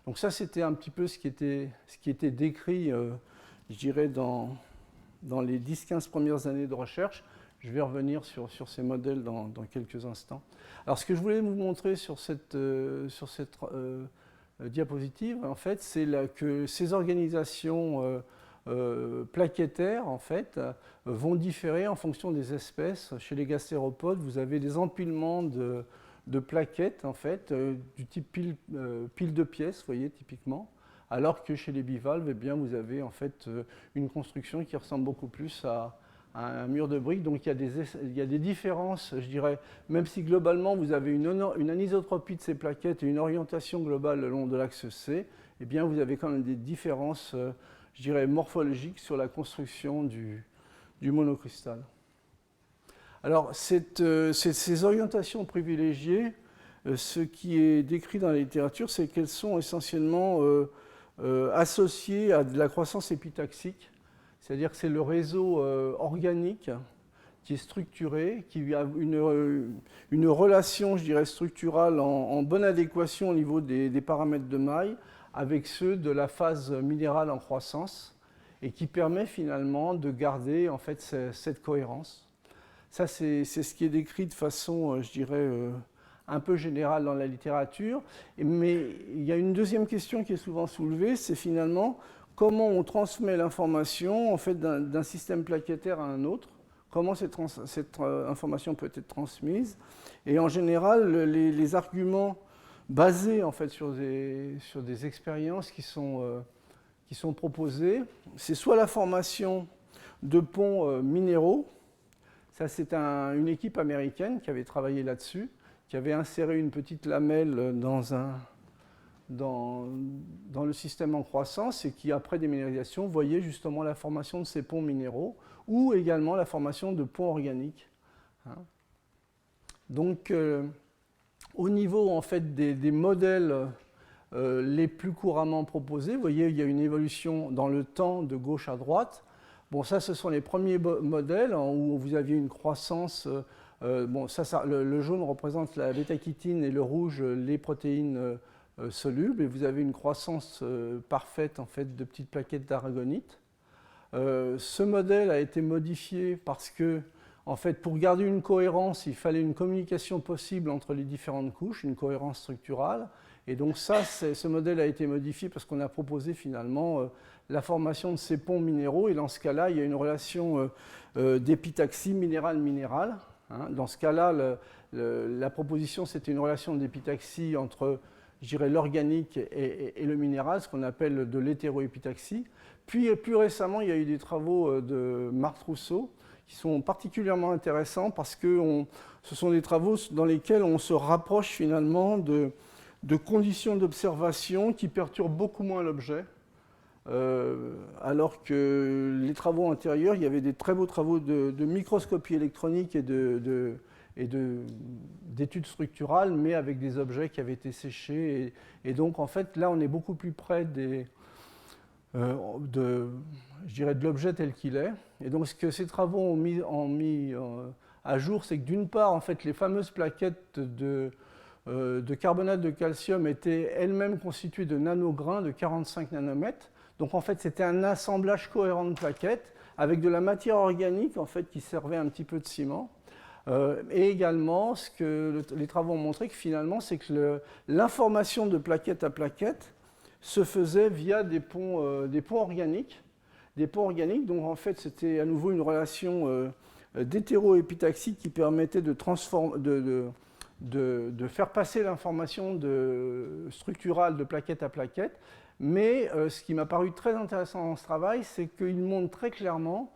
A: Donc ça, c'était un petit peu ce qui était décrit, je dirais, dans les 10-15 premières années de recherche. Je vais revenir sur ces modèles dans quelques instants. Alors, ce que je voulais vous montrer sur cette diapositive, en fait, c'est que ces organisations plaquettaires, en fait, vont différer en fonction des espèces. Chez les gastéropodes, vous avez des empilements de plaquettes, en fait, du type pile de pièces, vous voyez, typiquement, alors que chez les bivalves, eh bien, vous avez en fait une construction qui ressemble beaucoup plus à un mur de briques. Donc il y a des différences, je dirais, même si globalement vous avez une anisotropie de ces plaquettes et une orientation globale le long de l'axe C, eh bien, vous avez quand même des différences, je dirais, morphologiques sur la construction du monocristal. Alors, ces orientations privilégiées, ce qui est décrit dans la littérature, c'est qu'elles sont essentiellement associées à de la croissance épitaxique, c'est-à-dire que c'est le réseau organique qui est structuré, qui a une relation, je dirais, structurale en bonne adéquation au niveau des paramètres de maille avec ceux de la phase minérale en croissance et qui permet finalement de garder en fait cette cohérence. Ça, c'est ce qui est décrit de façon, je dirais, un peu générale dans la littérature. Mais il y a une deuxième question qui est souvent soulevée, c'est finalement comment on transmet l'information en fait, d'un système plaquettaire à un autre, comment cette information peut être transmise. Et en général, les arguments basé en fait sur des expériences qui sont proposées. C'est soit la formation de ponts minéraux. Ça, c'est une équipe américaine qui avait travaillé là-dessus, qui avait inséré une petite lamelle dans le système en croissance et qui, après déminéralisation, voyait justement la formation de ces ponts minéraux ou également la formation de ponts organiques. Hein. Donc, au niveau en fait, des modèles les plus couramment proposés, vous voyez, il y a une évolution dans le temps de gauche à droite. Bon, ça, ce sont les premiers modèles où vous aviez une croissance. Bon, le jaune représente la bêta-chitine et le rouge les protéines solubles. Et vous avez une croissance parfaite en fait, de petites plaquettes d'aragonite. Ce modèle a été modifié parce que, en fait, pour garder une cohérence, il fallait une communication possible entre les différentes couches, une cohérence structurale. Et donc ce modèle a été modifié parce qu'on a proposé finalement la formation de ces ponts minéraux. Et dans ce cas-là, il y a une relation d'épitaxie minérale-minéral. Hein. Dans ce cas-là, la proposition, c'était une relation d'épitaxie entre, je dirais, l'organique et le minéral, ce qu'on appelle de l'hétéroépitaxie. Puis, plus récemment, il y a eu des travaux de Marc Trousseau qui sont particulièrement intéressants parce que ce sont des travaux dans lesquels on se rapproche finalement de conditions d'observation qui perturbent beaucoup moins l'objet, alors que les travaux antérieurs, il y avait des très beaux travaux de microscopie électronique et d'études structurales, mais avec des objets qui avaient été séchés. Et donc, en fait, là, on est beaucoup plus près de l'objet tel qu'il est. Et donc, ce que ces travaux ont mis à jour, c'est que d'une part, en fait, les fameuses plaquettes de carbonate de calcium étaient elles-mêmes constituées de nanograins de 45 nanomètres. Donc en fait, c'était un assemblage cohérent de plaquettes avec de la matière organique en fait, qui servait un petit peu de ciment. Et également, ce que les travaux ont montré que finalement, c'est que l'information de plaquette à plaquette se faisait via des ponts organiques. Des ponts organiques, donc en fait, c'était à nouveau une relation d'hétéroépitaxie qui permettait de faire passer l'information structurale de plaquette à plaquette. Mais ce qui m'a paru très intéressant dans ce travail, c'est qu'il montre très clairement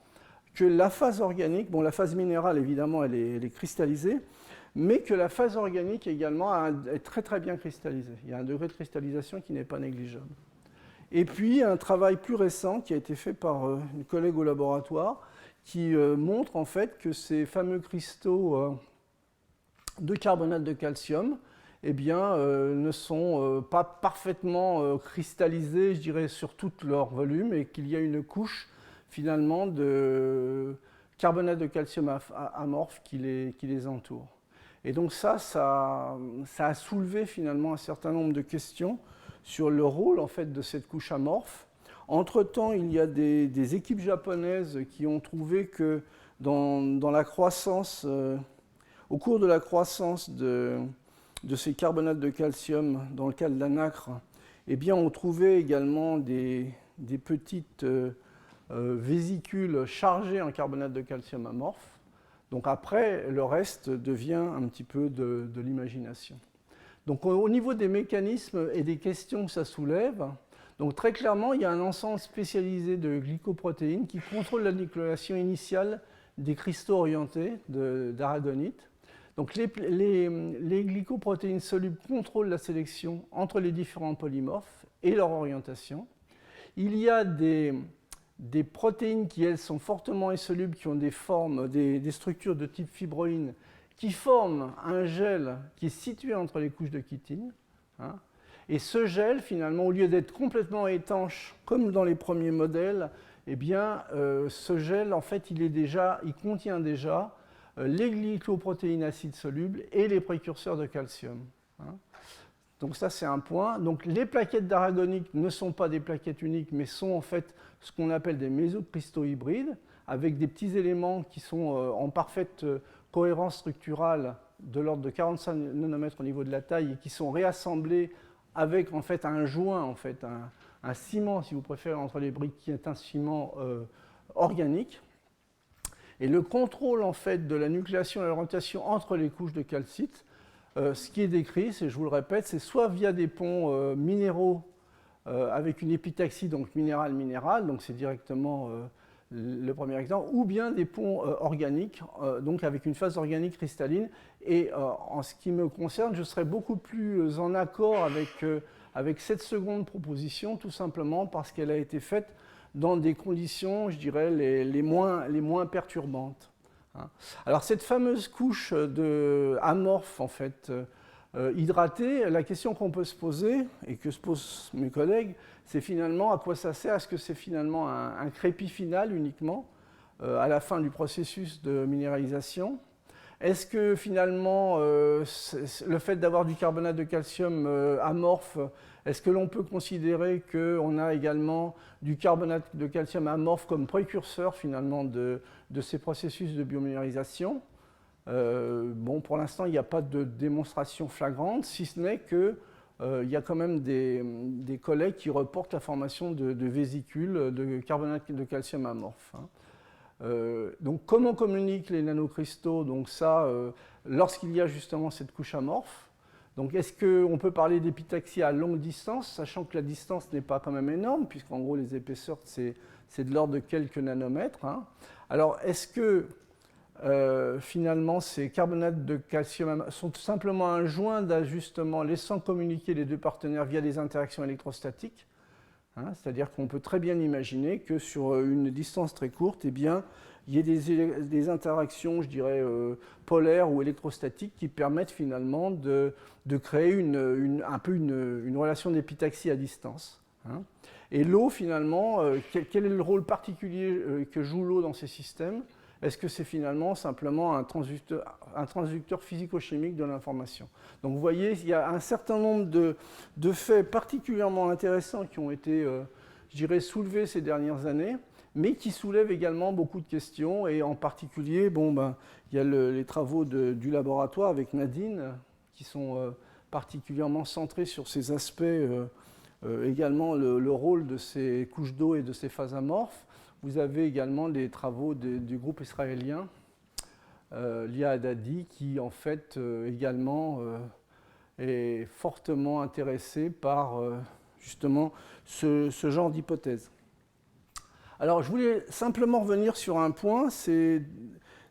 A: que la phase organique, bon, la phase minérale, évidemment, elle est cristallisée, mais que la phase organique également est très très bien cristallisée. Il y a un degré de cristallisation qui n'est pas négligeable. Et puis, un travail plus récent qui a été fait par une collègue au laboratoire qui montre en fait que ces fameux cristaux de carbonate de calcium eh bien, ne sont pas parfaitement cristallisés, je dirais, sur tout leur volume, et qu'il y a une couche, finalement, de carbonate de calcium amorphe qui les entoure. Et donc ça a soulevé, finalement, un certain nombre de questions sur le rôle, en fait, de cette couche amorphe. Entre-temps, il y a des équipes japonaises qui ont trouvé que dans la croissance, au cours de la croissance de ces carbonates de calcium dans le cas de la nacre, eh bien, on trouvait également des petites vésicules chargées en carbonate de calcium amorphe. Donc après, le reste devient un petit peu de l'imagination. Donc au niveau des mécanismes et des questions que ça soulève, donc très clairement, il y a un ensemble spécialisé de glycoprotéines qui contrôle la nucléation initiale des cristaux orientés d'aragonite. Donc les glycoprotéines solubles contrôlent la sélection entre les différents polymorphes et leur orientation. Il y a des protéines qui, elles, sont fortement insolubles, qui ont des formes, des structures de type fibroïne, qui forment un gel qui est situé entre les couches de chitine. Hein. Et ce gel, finalement, au lieu d'être complètement étanche, comme dans les premiers modèles, eh bien, ce gel, en fait, il contient déjà les glycoprotéines acides solubles et les précurseurs de calcium. Hein. Donc ça, c'est un point. Donc les plaquettes d'aragonite ne sont pas des plaquettes uniques, mais sont en fait ce qu'on appelle des mésocristaux hybrides, avec des petits éléments qui sont en parfaite cohérence structurale de l'ordre de 45 nanomètres au niveau de la taille et qui sont réassemblés avec en fait un joint, en fait, un ciment, si vous préférez, entre les briques, qui est un ciment organique. Et le contrôle en fait, de la nucléation et de l'orientation entre les couches de calcite ce qui est décrit, je vous le répète, c'est soit via des ponts minéraux avec une épitaxie, donc minéral-minéral, donc c'est directement le premier exemple, ou bien des ponts organiques, donc avec une phase organique cristalline. Et en ce qui me concerne, je serais beaucoup plus en accord avec cette seconde proposition, tout simplement parce qu'elle a été faite dans des conditions, je dirais, les moins perturbantes. Alors cette fameuse couche amorphe, en fait, hydratée, la question qu'on peut se poser, et que se posent mes collègues, c'est finalement à quoi ça sert. Est-ce que c'est finalement un crépi final uniquement à la fin du processus de minéralisation? Est-ce que finalement le fait d'avoir du carbonate de calcium amorphe, est-ce que l'on peut considérer qu'on a également du carbonate de calcium amorphe comme précurseur finalement de ces processus de biominéralisation? Bon, pour l'instant, il n'y a pas de démonstration flagrante, si ce n'est qu'il y a quand même des collègues qui reportent la formation de vésicules de carbonate de calcium amorphe. Donc, comment communiquent les nanocristaux? Donc ça, lorsqu'il y a justement cette couche amorphe. Donc, est-ce qu'on peut parler d'épitaxie à longue distance, sachant que la distance n'est pas quand même énorme, puisqu'en gros, les épaisseurs, c'est de l'ordre de quelques nanomètres. Alors, est-ce que finalement, ces carbonates de calcium sont tout simplement un joint d'ajustement laissant communiquer les deux partenaires via des interactions électrostatiques? C'est-à-dire qu'on peut très bien imaginer que sur une distance très courte, eh bien, il y ait des interactions, je dirais, polaires ou électrostatiques qui permettent finalement de créer un peu une relation d'épitaxie à distance. Et l'eau, finalement, quel est le rôle particulier que joue l'eau dans ces systèmes? Est-ce que c'est finalement simplement un transducteur physico-chimique de l'information? Donc vous voyez, il y a un certain nombre de faits particulièrement intéressants qui ont été, je dirais, soulevés ces dernières années, mais qui soulèvent également beaucoup de questions. Et en particulier, il y a les travaux du laboratoire avec Nadine, qui sont particulièrement centrés sur ces aspects, également le rôle de ces couches d'eau et de ces phases amorphes. Vous avez également les travaux du groupe israélien Lia Haddadi qui en fait également est fortement intéressé par justement ce genre d'hypothèse. Alors je voulais simplement revenir sur un point, c'est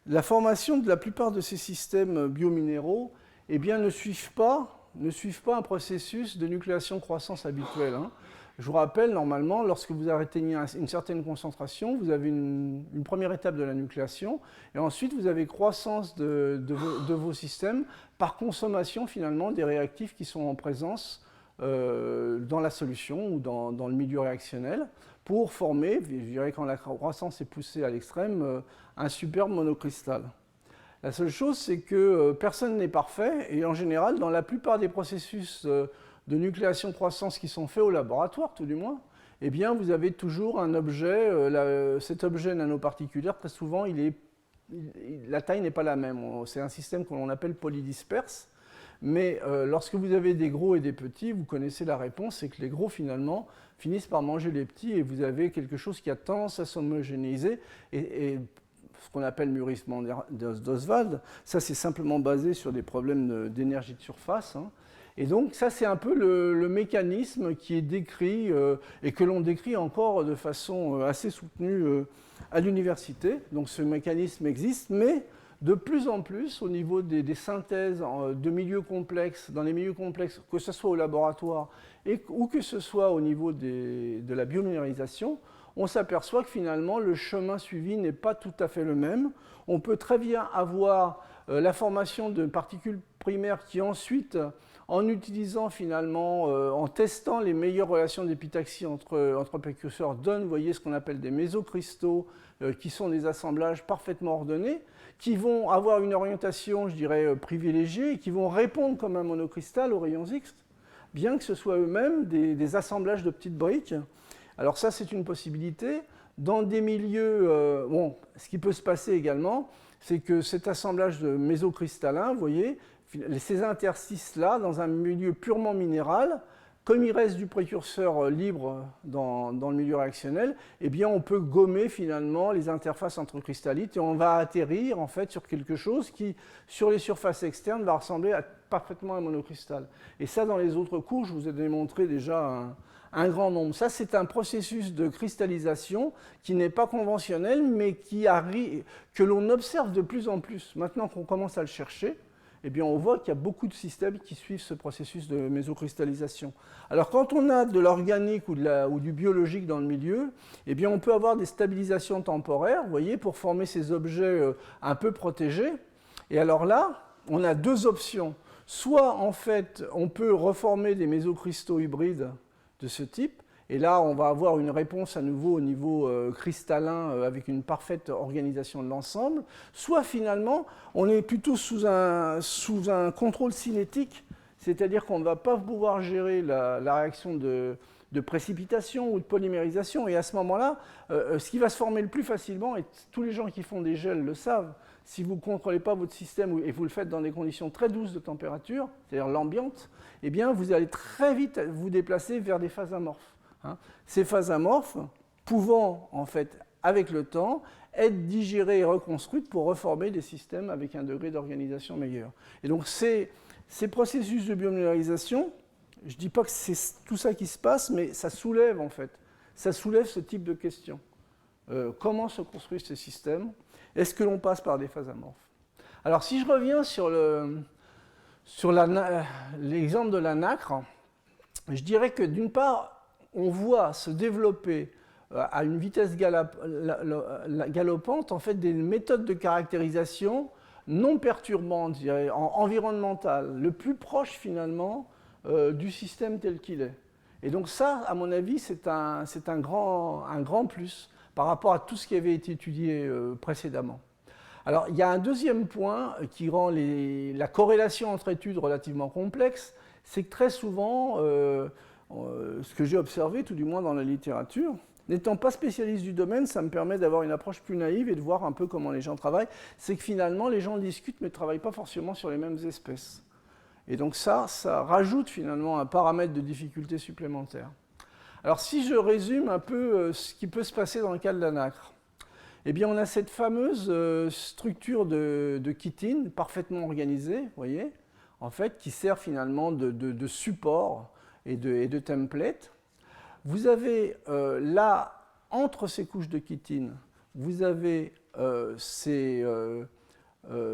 A: la formation de la plupart de ces systèmes biominéraux ne suivent pas un processus de nucléation-croissance habituel. Je vous rappelle, normalement, lorsque vous atteignez une certaine concentration, vous avez une première étape de la nucléation, et ensuite vous avez croissance de vos systèmes par consommation finalement des réactifs qui sont en présence dans la solution ou dans le milieu réactionnel pour former, je dirais quand la croissance est poussée à l'extrême, un superbe monocristal. La seule chose, c'est que personne n'est parfait, et en général, dans la plupart des processus de nucléation-croissance qui sont faits au laboratoire, tout du moins, eh bien, vous avez toujours un objet, cet objet nanoparticulaire, très souvent, la taille n'est pas la même. C'est un système que l'on appelle polydisperse, mais lorsque vous avez des gros et des petits, vous connaissez la réponse, c'est que les gros, finalement, finissent par manger les petits, et vous avez quelque chose qui a tendance à s'homogénéiser, et ce qu'on appelle mûrissement d'Ostwald, ça c'est simplement basé sur des problèmes d'énergie de surface, Et donc ça c'est un peu le mécanisme qui est décrit et que l'on décrit encore de façon assez soutenue à l'université. Donc ce mécanisme existe, mais de plus en plus au niveau des synthèses de milieux complexes, dans les milieux complexes, que ce soit au laboratoire ou que ce soit au niveau de la biominéralisation, on s'aperçoit que finalement le chemin suivi n'est pas tout à fait le même. On peut très bien avoir la formation de particules primaires qui ensuite, en utilisant finalement, en testant les meilleures relations d'épitaxie entre précurseurs, donnent, vous voyez, ce qu'on appelle des mésocristaux, qui sont des assemblages parfaitement ordonnés, qui vont avoir une orientation, je dirais, privilégiée, et qui vont répondre comme un monocristal aux rayons X, bien que ce soit eux-mêmes des assemblages de petites briques. Alors ça, c'est une possibilité. Dans des milieux, ce qui peut se passer également, c'est que cet assemblage de mésocristallins, vous voyez, ces interstices-là, dans un milieu purement minéral, comme il reste du précurseur libre dans le milieu réactionnel, eh bien on peut gommer finalement les interfaces entre cristallites et on va atterrir en fait sur quelque chose qui, sur les surfaces externes, va ressembler parfaitement à un monocristal. Et ça, dans les autres cours, je vous ai démontré déjà un grand nombre. Ça, c'est un processus de cristallisation qui n'est pas conventionnel, mais que l'on observe de plus en plus. Maintenant qu'on commence à le chercher, eh bien, on voit qu'il y a beaucoup de systèmes qui suivent ce processus de mésocristallisation. Alors, quand on a de l'organique ou du biologique dans le milieu, eh bien, on peut avoir des stabilisations temporaires, vous voyez, pour former ces objets un peu protégés. Et alors là, on a deux options. Soit, en fait, on peut reformer des mésocristaux hybrides de ce type, et là, on va avoir une réponse à nouveau au niveau cristallin avec une parfaite organisation de l'ensemble. Soit, finalement, on est plutôt sous un contrôle cinétique, c'est-à-dire qu'on ne va pas pouvoir gérer la réaction de précipitation ou de polymérisation. Et à ce moment-là, ce qui va se former le plus facilement, et tous les gens qui font des gels le savent, si vous ne contrôlez pas votre système et vous le faites dans des conditions très douces de température, c'est-à-dire l'ambiante, eh bien, vous allez très vite vous déplacer vers des phases amorphes. Ces phases amorphes pouvant, en fait, avec le temps, être digérées et reconstruites pour reformer des systèmes avec un degré d'organisation meilleur. Et donc, ces processus de biominéralisation, je ne dis pas que c'est tout ça qui se passe, mais ça soulève, en fait, ça soulève ce type de questions. Comment se construisent ces systèmes? Est-ce que l'on passe par des phases amorphes? Alors, si je reviens sur l'exemple de la nacre, je dirais que d'une part, on voit se développer à une vitesse galopante en fait, des méthodes de caractérisation non perturbantes, je dirais, environnementales, le plus proche finalement du système tel qu'il est. Et donc ça, à mon avis, c'est un grand plus par rapport à tout ce qui avait été étudié précédemment. Alors, il y a un deuxième point qui rend la corrélation entre études relativement complexe, c'est que très souvent, ce que j'ai observé, tout du moins dans la littérature, n'étant pas spécialiste du domaine, ça me permet d'avoir une approche plus naïve et de voir un peu comment les gens travaillent, c'est que finalement, les gens discutent mais ne travaillent pas forcément sur les mêmes espèces. Et donc ça rajoute finalement un paramètre de difficulté supplémentaire. Alors si je résume un peu ce qui peut se passer dans le cas de la nacre, eh bien on a cette fameuse structure de chitine parfaitement organisée, vous voyez, en fait, qui sert finalement de support et de template. Vous avez là, entre ces couches de chitine, vous avez ces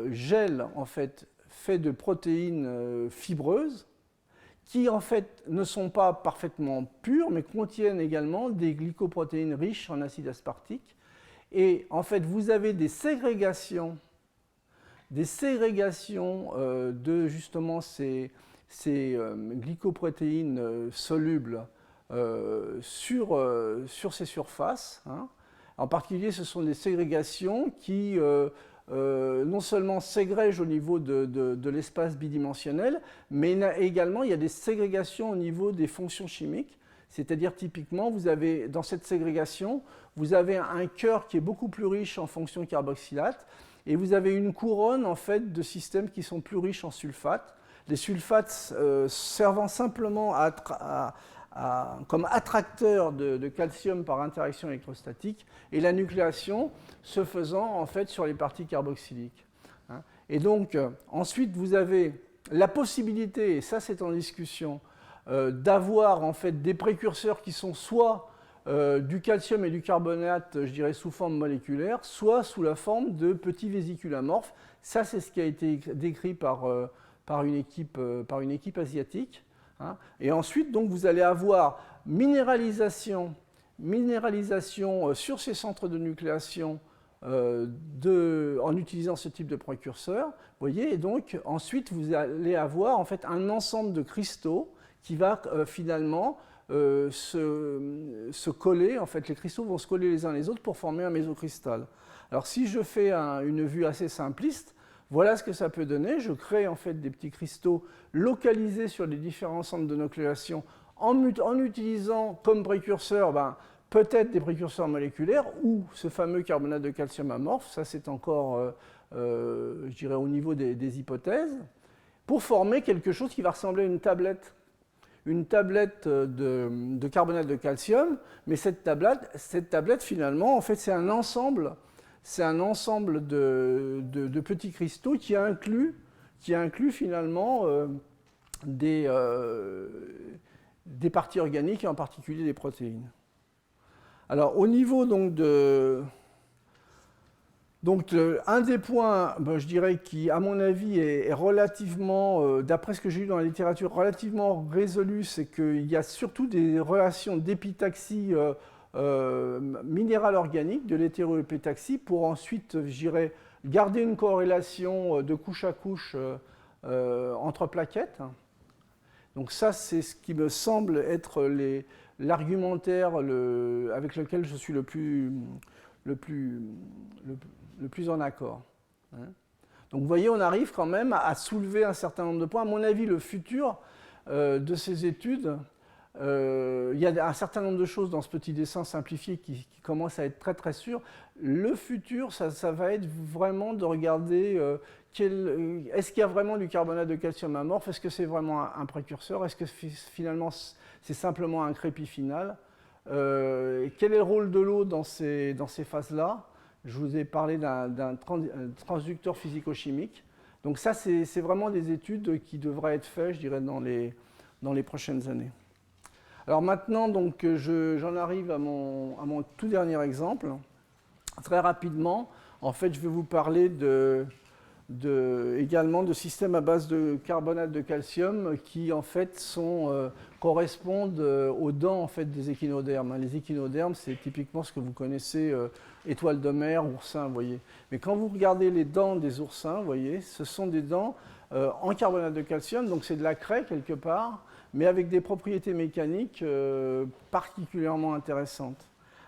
A: gels en fait, faits de protéines fibreuses qui en fait ne sont pas parfaitement pures, mais contiennent également des glycoprotéines riches en acide aspartique. Et en fait, vous avez des ségrégations de justement ces glycoprotéines solubles sur ces surfaces. En particulier, ce sont des ségrégations qui non seulement ségrègent au niveau de l'espace bidimensionnel, mais également il y a des ségrégations au niveau des fonctions chimiques. C'est-à-dire typiquement, vous avez, dans cette ségrégation, vous avez un cœur qui est beaucoup plus riche en fonctions carboxylates, et vous avez une couronne en fait, de systèmes qui sont plus riches en sulfates. Les sulfates servant simplement comme attracteurs de calcium par interaction électrostatique, et la nucléation se faisant en fait sur les parties carboxyliques. Et donc, ensuite, vous avez la possibilité, et ça c'est en discussion, d'avoir en fait des précurseurs qui sont soit du calcium et du carbonate, je dirais sous forme moléculaire, soit sous la forme de petits vésicules amorphes. Ça, c'est ce qui a été décrit par une équipe asiatique. Et ensuite, donc, vous allez avoir minéralisation sur ces centres de nucléation en utilisant ce type de précurseur. Vous voyez, et donc, ensuite, vous allez avoir en fait, un ensemble de cristaux qui va finalement se coller, en fait, les cristaux vont se coller les uns les autres pour former un mésocristal. Alors si je fais une vue assez simpliste, voilà ce que ça peut donner. Je crée en fait des petits cristaux localisés sur les différents centres de nucléation en utilisant comme précurseur peut-être des précurseurs moléculaires ou ce fameux carbonate de calcium amorphe, ça c'est encore, je dirais, au niveau des hypothèses, pour former quelque chose qui va ressembler à une tablette. une tablette de carbonate de calcium, mais cette tablette finalement, en fait, c'est un ensemble de petits cristaux qui inclut finalement des parties organiques et en particulier des protéines. Alors au niveau donc un des points, je dirais, qui, à mon avis, est relativement, d'après ce que j'ai lu dans la littérature, relativement résolu, c'est qu'il y a surtout des relations d'épitaxie minérale organique, de l'hétéroépitaxie, pour ensuite, je dirais, garder une corrélation de couche à couche entre plaquettes. Donc ça, c'est ce qui me semble être l'argumentaire avec lequel je suis le plus en accord. Donc vous voyez, on arrive quand même à soulever un certain nombre de points. À mon avis, le futur de ces études, il y a un certain nombre de choses dans ce petit dessin simplifié qui commencent à être très très sûr. Le futur, ça va être vraiment de regarder est-ce qu'il y a vraiment du carbonate de calcium amorphe, est-ce que c'est vraiment un précurseur, est-ce que finalement c'est simplement un crépi final, quel est le rôle de l'eau dans ces phases-là. Je vous ai parlé d'un transducteur physico-chimique. Donc ça, c'est vraiment des études qui devraient être faites, je dirais, dans les prochaines années. Alors maintenant, donc, j'en arrive à mon tout dernier exemple. Très rapidement, en fait, je vais vous parler également de systèmes à base de carbonate de calcium qui, en fait, correspondent aux dents en fait, des échinodermes. Les échinodermes, c'est typiquement ce que vous connaissez, étoiles de mer, oursins, vous voyez. Mais quand vous regardez les dents des oursins, vous voyez, ce sont des dents en carbonate de calcium, donc c'est de la craie quelque part, mais avec des propriétés mécaniques particulièrement intéressantes.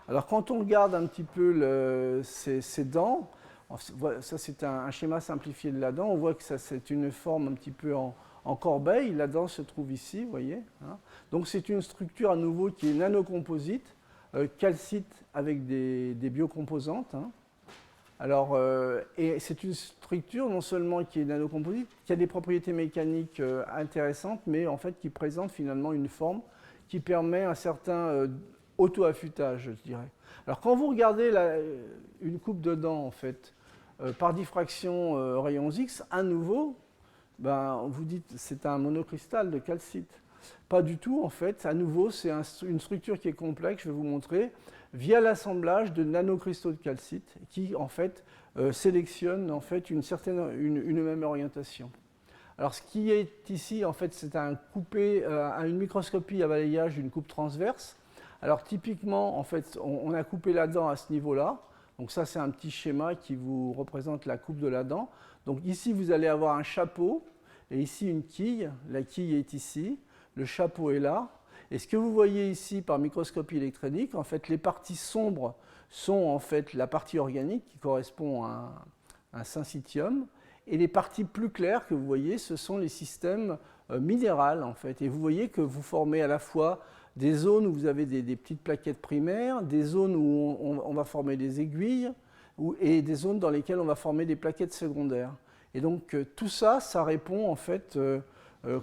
A: Alors quand on regarde un petit peu ces dents, ça c'est un schéma simplifié de la dent, on voit que c'est une forme un petit peu en corbeille, la dent se trouve ici, vous voyez. Donc c'est une structure à nouveau qui est nanocomposite, calcite avec des biocomposantes. Alors, et c'est une structure non seulement qui est nanocomposite, qui a des propriétés mécaniques intéressantes, mais en fait qui présente finalement une forme qui permet un certain auto-affûtage, je dirais. Alors quand vous regardez une coupe de dents, en fait, par diffraction rayons X, à nouveau, vous dites c'est un monocristal de calcite. Pas du tout, en fait. À nouveau, c'est une structure qui est complexe, je vais vous montrer, via l'assemblage de nanocristaux de calcite qui, en fait, sélectionnent en fait, une même orientation. Alors, ce qui est ici, en fait, c'est une microscopie à balayage d'une coupe transverse. Alors, typiquement, en fait, on a coupé la dent à ce niveau-là. Donc, ça, c'est un petit schéma qui vous représente la coupe de la dent. Donc, ici, vous allez avoir un chapeau et ici une quille. La quille est ici. Le chapeau est là. Et ce que vous voyez ici par microscopie électronique, en fait, les parties sombres sont en fait la partie organique qui correspond à un syncytium. Et les parties plus claires que vous voyez, ce sont les systèmes minéraux, en fait. Et vous voyez que vous formez à la fois des zones où vous avez des petites plaquettes primaires, des zones où on va former des aiguilles, et des zones dans lesquelles on va former des plaquettes secondaires. Et donc tout ça, ça répond en fait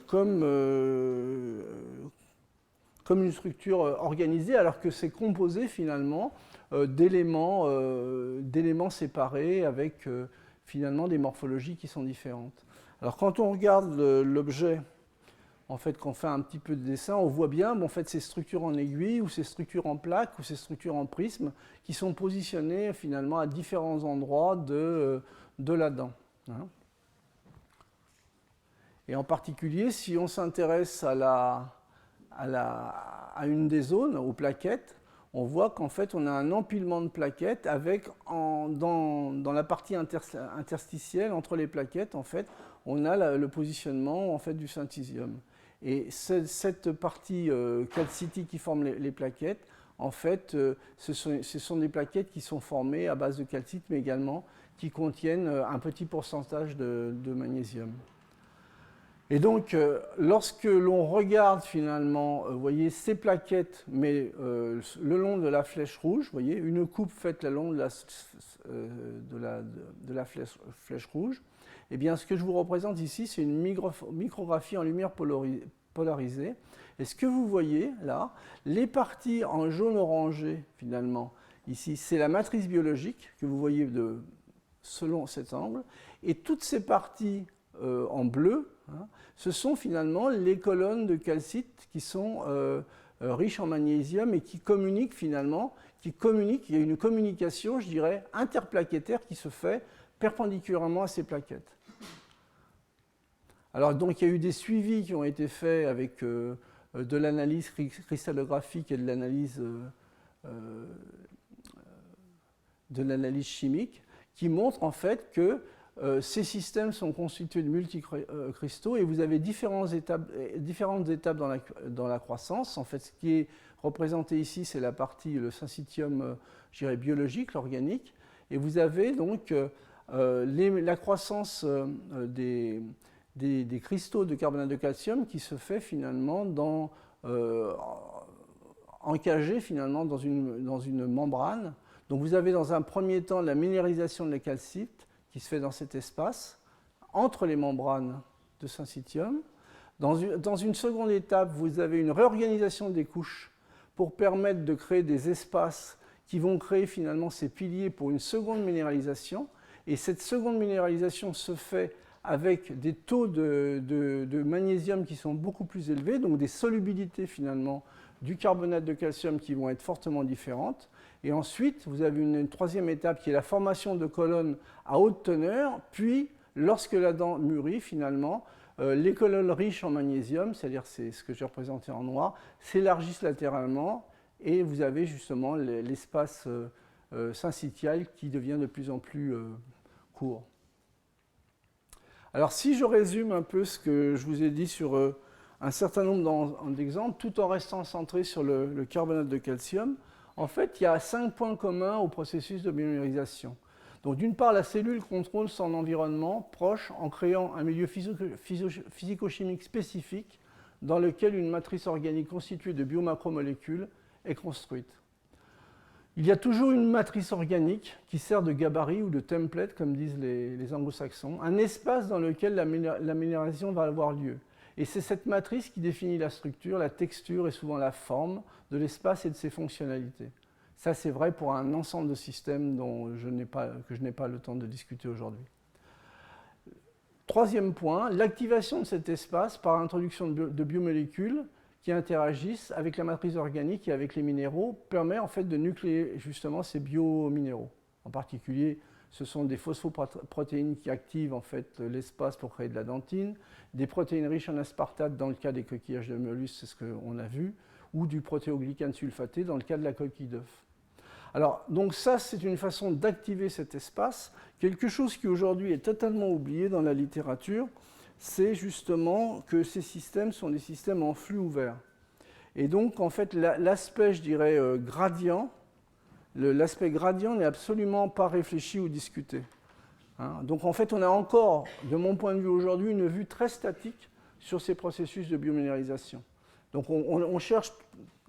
A: comme une structure organisée, alors que c'est composé finalement d'éléments séparés avec finalement des morphologies qui sont différentes. Alors quand on regarde l'objet, en fait, qu'on fait un petit peu de dessin, on voit bien en fait, ces structures en aiguille ou ces structures en plaque ou ces structures en prisme qui sont positionnées finalement à différents endroits de la dent. Et en particulier, si on s'intéresse à une des zones, aux plaquettes, on voit qu'en fait, on a un empilement de plaquettes avec, dans la partie interstitielle, entre les plaquettes, en fait, on a le positionnement en fait, du synthysium. Et cette partie calcitique qui forme les plaquettes, en fait, ce sont des plaquettes qui sont formées à base de calcite, mais également qui contiennent un petit pourcentage de magnésium. Et donc, lorsque l'on regarde finalement, vous voyez, ces plaquettes, mais le long de la flèche rouge, vous voyez, une coupe faite le long de la flèche rouge, eh bien, ce que je vous représente ici, c'est une micrographie en lumière polarisés. Et ce que vous voyez là, les parties en jaune orangé, finalement, ici, c'est la matrice biologique que vous voyez selon cet angle. Et toutes ces parties en bleu, hein, ce sont finalement les colonnes de calcite qui sont riches en magnésium et qui communiquent finalement, il y a une communication, je dirais, interplaquettaire qui se fait perpendiculairement à ces plaquettes. Alors donc il y a eu des suivis qui ont été faits avec de l'analyse cristallographique et de l'analyse chimique qui montrent en fait que ces systèmes sont constitués de multicristaux et vous avez différentes étapes dans la croissance. En fait, ce qui est représenté ici, c'est la partie, le syncytium je dirais, biologique, l'organique. Et vous avez donc la croissance des cristaux de carbonate de calcium qui se fait finalement encagé finalement dans une membrane. Donc vous avez dans un premier temps la minéralisation de la calcite qui se fait dans cet espace, entre les membranes de syncytium. Dans une seconde étape, vous avez une réorganisation des couches pour permettre de créer des espaces qui vont créer finalement ces piliers pour une seconde minéralisation. Et cette seconde minéralisation se fait avec des taux de magnésium qui sont beaucoup plus élevés, donc des solubilités finalement du carbonate de calcium qui vont être fortement différentes. Et ensuite, vous avez une troisième étape qui est la formation de colonnes à haute teneur, puis lorsque la dent mûrit finalement, les colonnes riches en magnésium, c'est-à-dire c'est ce que j'ai représenté en noir, s'élargissent latéralement et vous avez justement l'espace syncytial qui devient de plus en plus court. Alors si je résume un peu ce que je vous ai dit sur un certain nombre d'exemples, tout en restant centré sur le carbonate de calcium, en fait, il y a 5 points communs au processus de biomérisation. Donc, d'une part, la cellule contrôle son environnement proche en créant un milieu physico-chimique spécifique dans lequel une matrice organique constituée de biomacromolécules est construite. Il y a toujours une matrice organique qui sert de gabarit ou de template, comme disent les anglo-saxons, un espace dans lequel la minéralisation va avoir lieu. Et c'est cette matrice qui définit la structure, la texture et souvent la forme de l'espace et de ses fonctionnalités. Ça, c'est vrai pour un ensemble de systèmes que je n'ai pas le temps de discuter aujourd'hui. Troisième point, l'activation de cet espace par l'introduction de biomolécules qui interagissent avec la matrice organique et avec les minéraux permet en fait de nucléer justement ces biominéraux. En particulier, ce sont des phosphoprotéines qui activent en fait l'espace pour créer de la dentine, des protéines riches en aspartate dans le cas des coquillages de mollusques, c'est ce qu'on a vu, ou du protéoglycane sulfaté dans le cas de la coquille d'œuf. Alors, donc ça, c'est une façon d'activer cet espace. Quelque chose qui aujourd'hui est totalement oublié dans la littérature, c'est justement que ces systèmes sont des systèmes en flux ouvert. Et donc, en fait, l'aspect, je dirais, gradient, l'aspect gradient n'est absolument pas réfléchi ou discuté. Hein. Donc en fait, on a encore, de mon point de vue aujourd'hui, une vue très statique sur ces processus de biominéralisation. Donc on cherche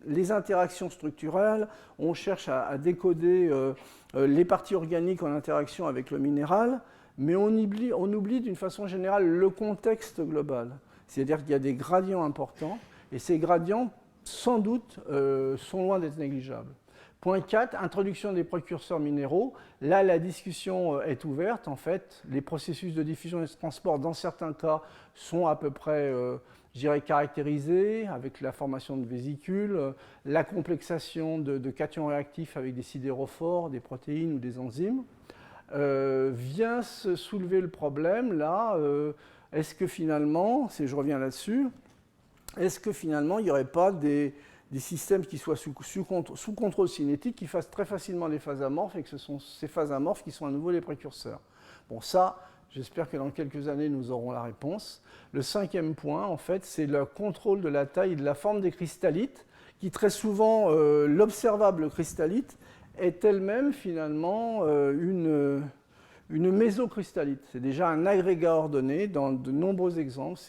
A: les interactions structurelles, on cherche à décoder les parties organiques en interaction avec le minéral, mais on oublie d'une façon générale le contexte global. C'est-à-dire qu'il y a des gradients importants, et ces gradients, sans doute, sont loin d'être négligeables. Point 4, introduction des précurseurs minéraux. Là, la discussion est ouverte. En fait, les processus de diffusion et de transport, dans certains cas, sont à peu près, je dirais, caractérisés, avec la formation de vésicules, la complexation de cations réactifs avec des sidérophores, des protéines ou des enzymes. Vient se soulever le problème, là, est-ce que finalement, je reviens là-dessus, est-ce que finalement, il n'y aurait pas des systèmes qui soient sous contrôle cinétique, qui fassent très facilement des phases amorphes, et que ce sont ces phases amorphes qui sont à nouveau les précurseurs. Bon, ça, j'espère que dans quelques années, nous aurons la réponse. Le cinquième point, en fait, c'est le contrôle de la taille et de la forme des cristallites, qui très souvent, l'observable cristallite est elle-même finalement une mésocristallite. C'est déjà un agrégat ordonné dans de nombreux exemples.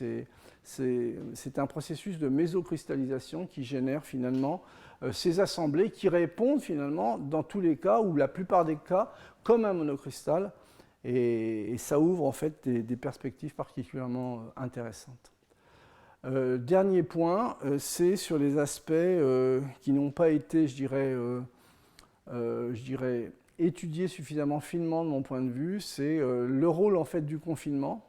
A: C'est un processus de mésocristallisation qui génère finalement ces assemblées qui répondent finalement dans tous les cas ou la plupart des cas comme un monocristal et ça ouvre en fait des perspectives particulièrement intéressantes. Dernier point, c'est sur les aspects qui n'ont pas été, je dirais, étudiés suffisamment finement de mon point de vue. C'est le rôle en fait du confinement,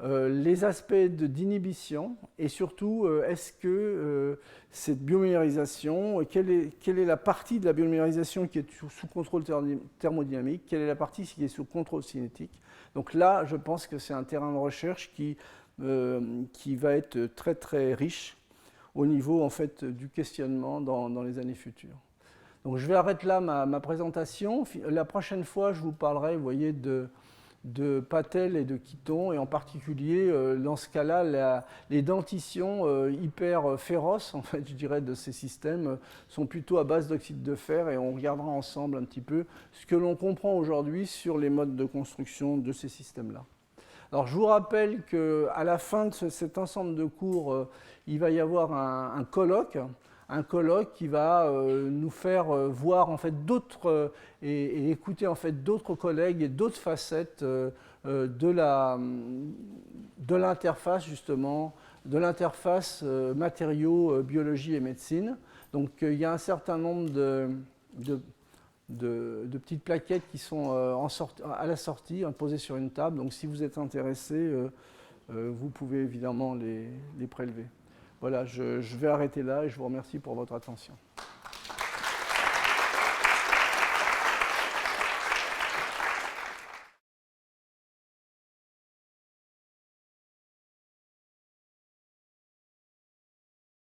A: les aspects d'inhibition et surtout, est-ce que cette biomémorisation, quelle est la partie de la biomémorisation qui est sous contrôle thermodynamique, quelle est la partie qui est sous contrôle cinétique. Donc là, je pense que c'est un terrain de recherche qui va être très très riche au niveau en fait du questionnement dans les années futures. Donc je vais arrêter là ma présentation. La prochaine fois, je vous parlerai, vous voyez, de Patel et de Kitton, et en particulier, dans ce cas-là, les dentitions hyper féroces, en fait, je dirais, de ces systèmes, sont plutôt à base d'oxyde de fer, et on regardera ensemble un petit peu ce que l'on comprend aujourd'hui sur les modes de construction de ces systèmes-là. Alors je vous rappelle qu'à la fin de cet ensemble de cours, il va y avoir un colloque qui va nous faire voir en fait d'autres et écouter en fait d'autres collègues et d'autres facettes de l'interface justement, de l'interface matériaux, biologie et médecine. Donc il y a un certain nombre de petites plaquettes qui sont à la sortie, posées sur une table. Donc si vous êtes intéressé, vous pouvez évidemment les prélever. Voilà, je vais arrêter là et je vous remercie pour votre attention.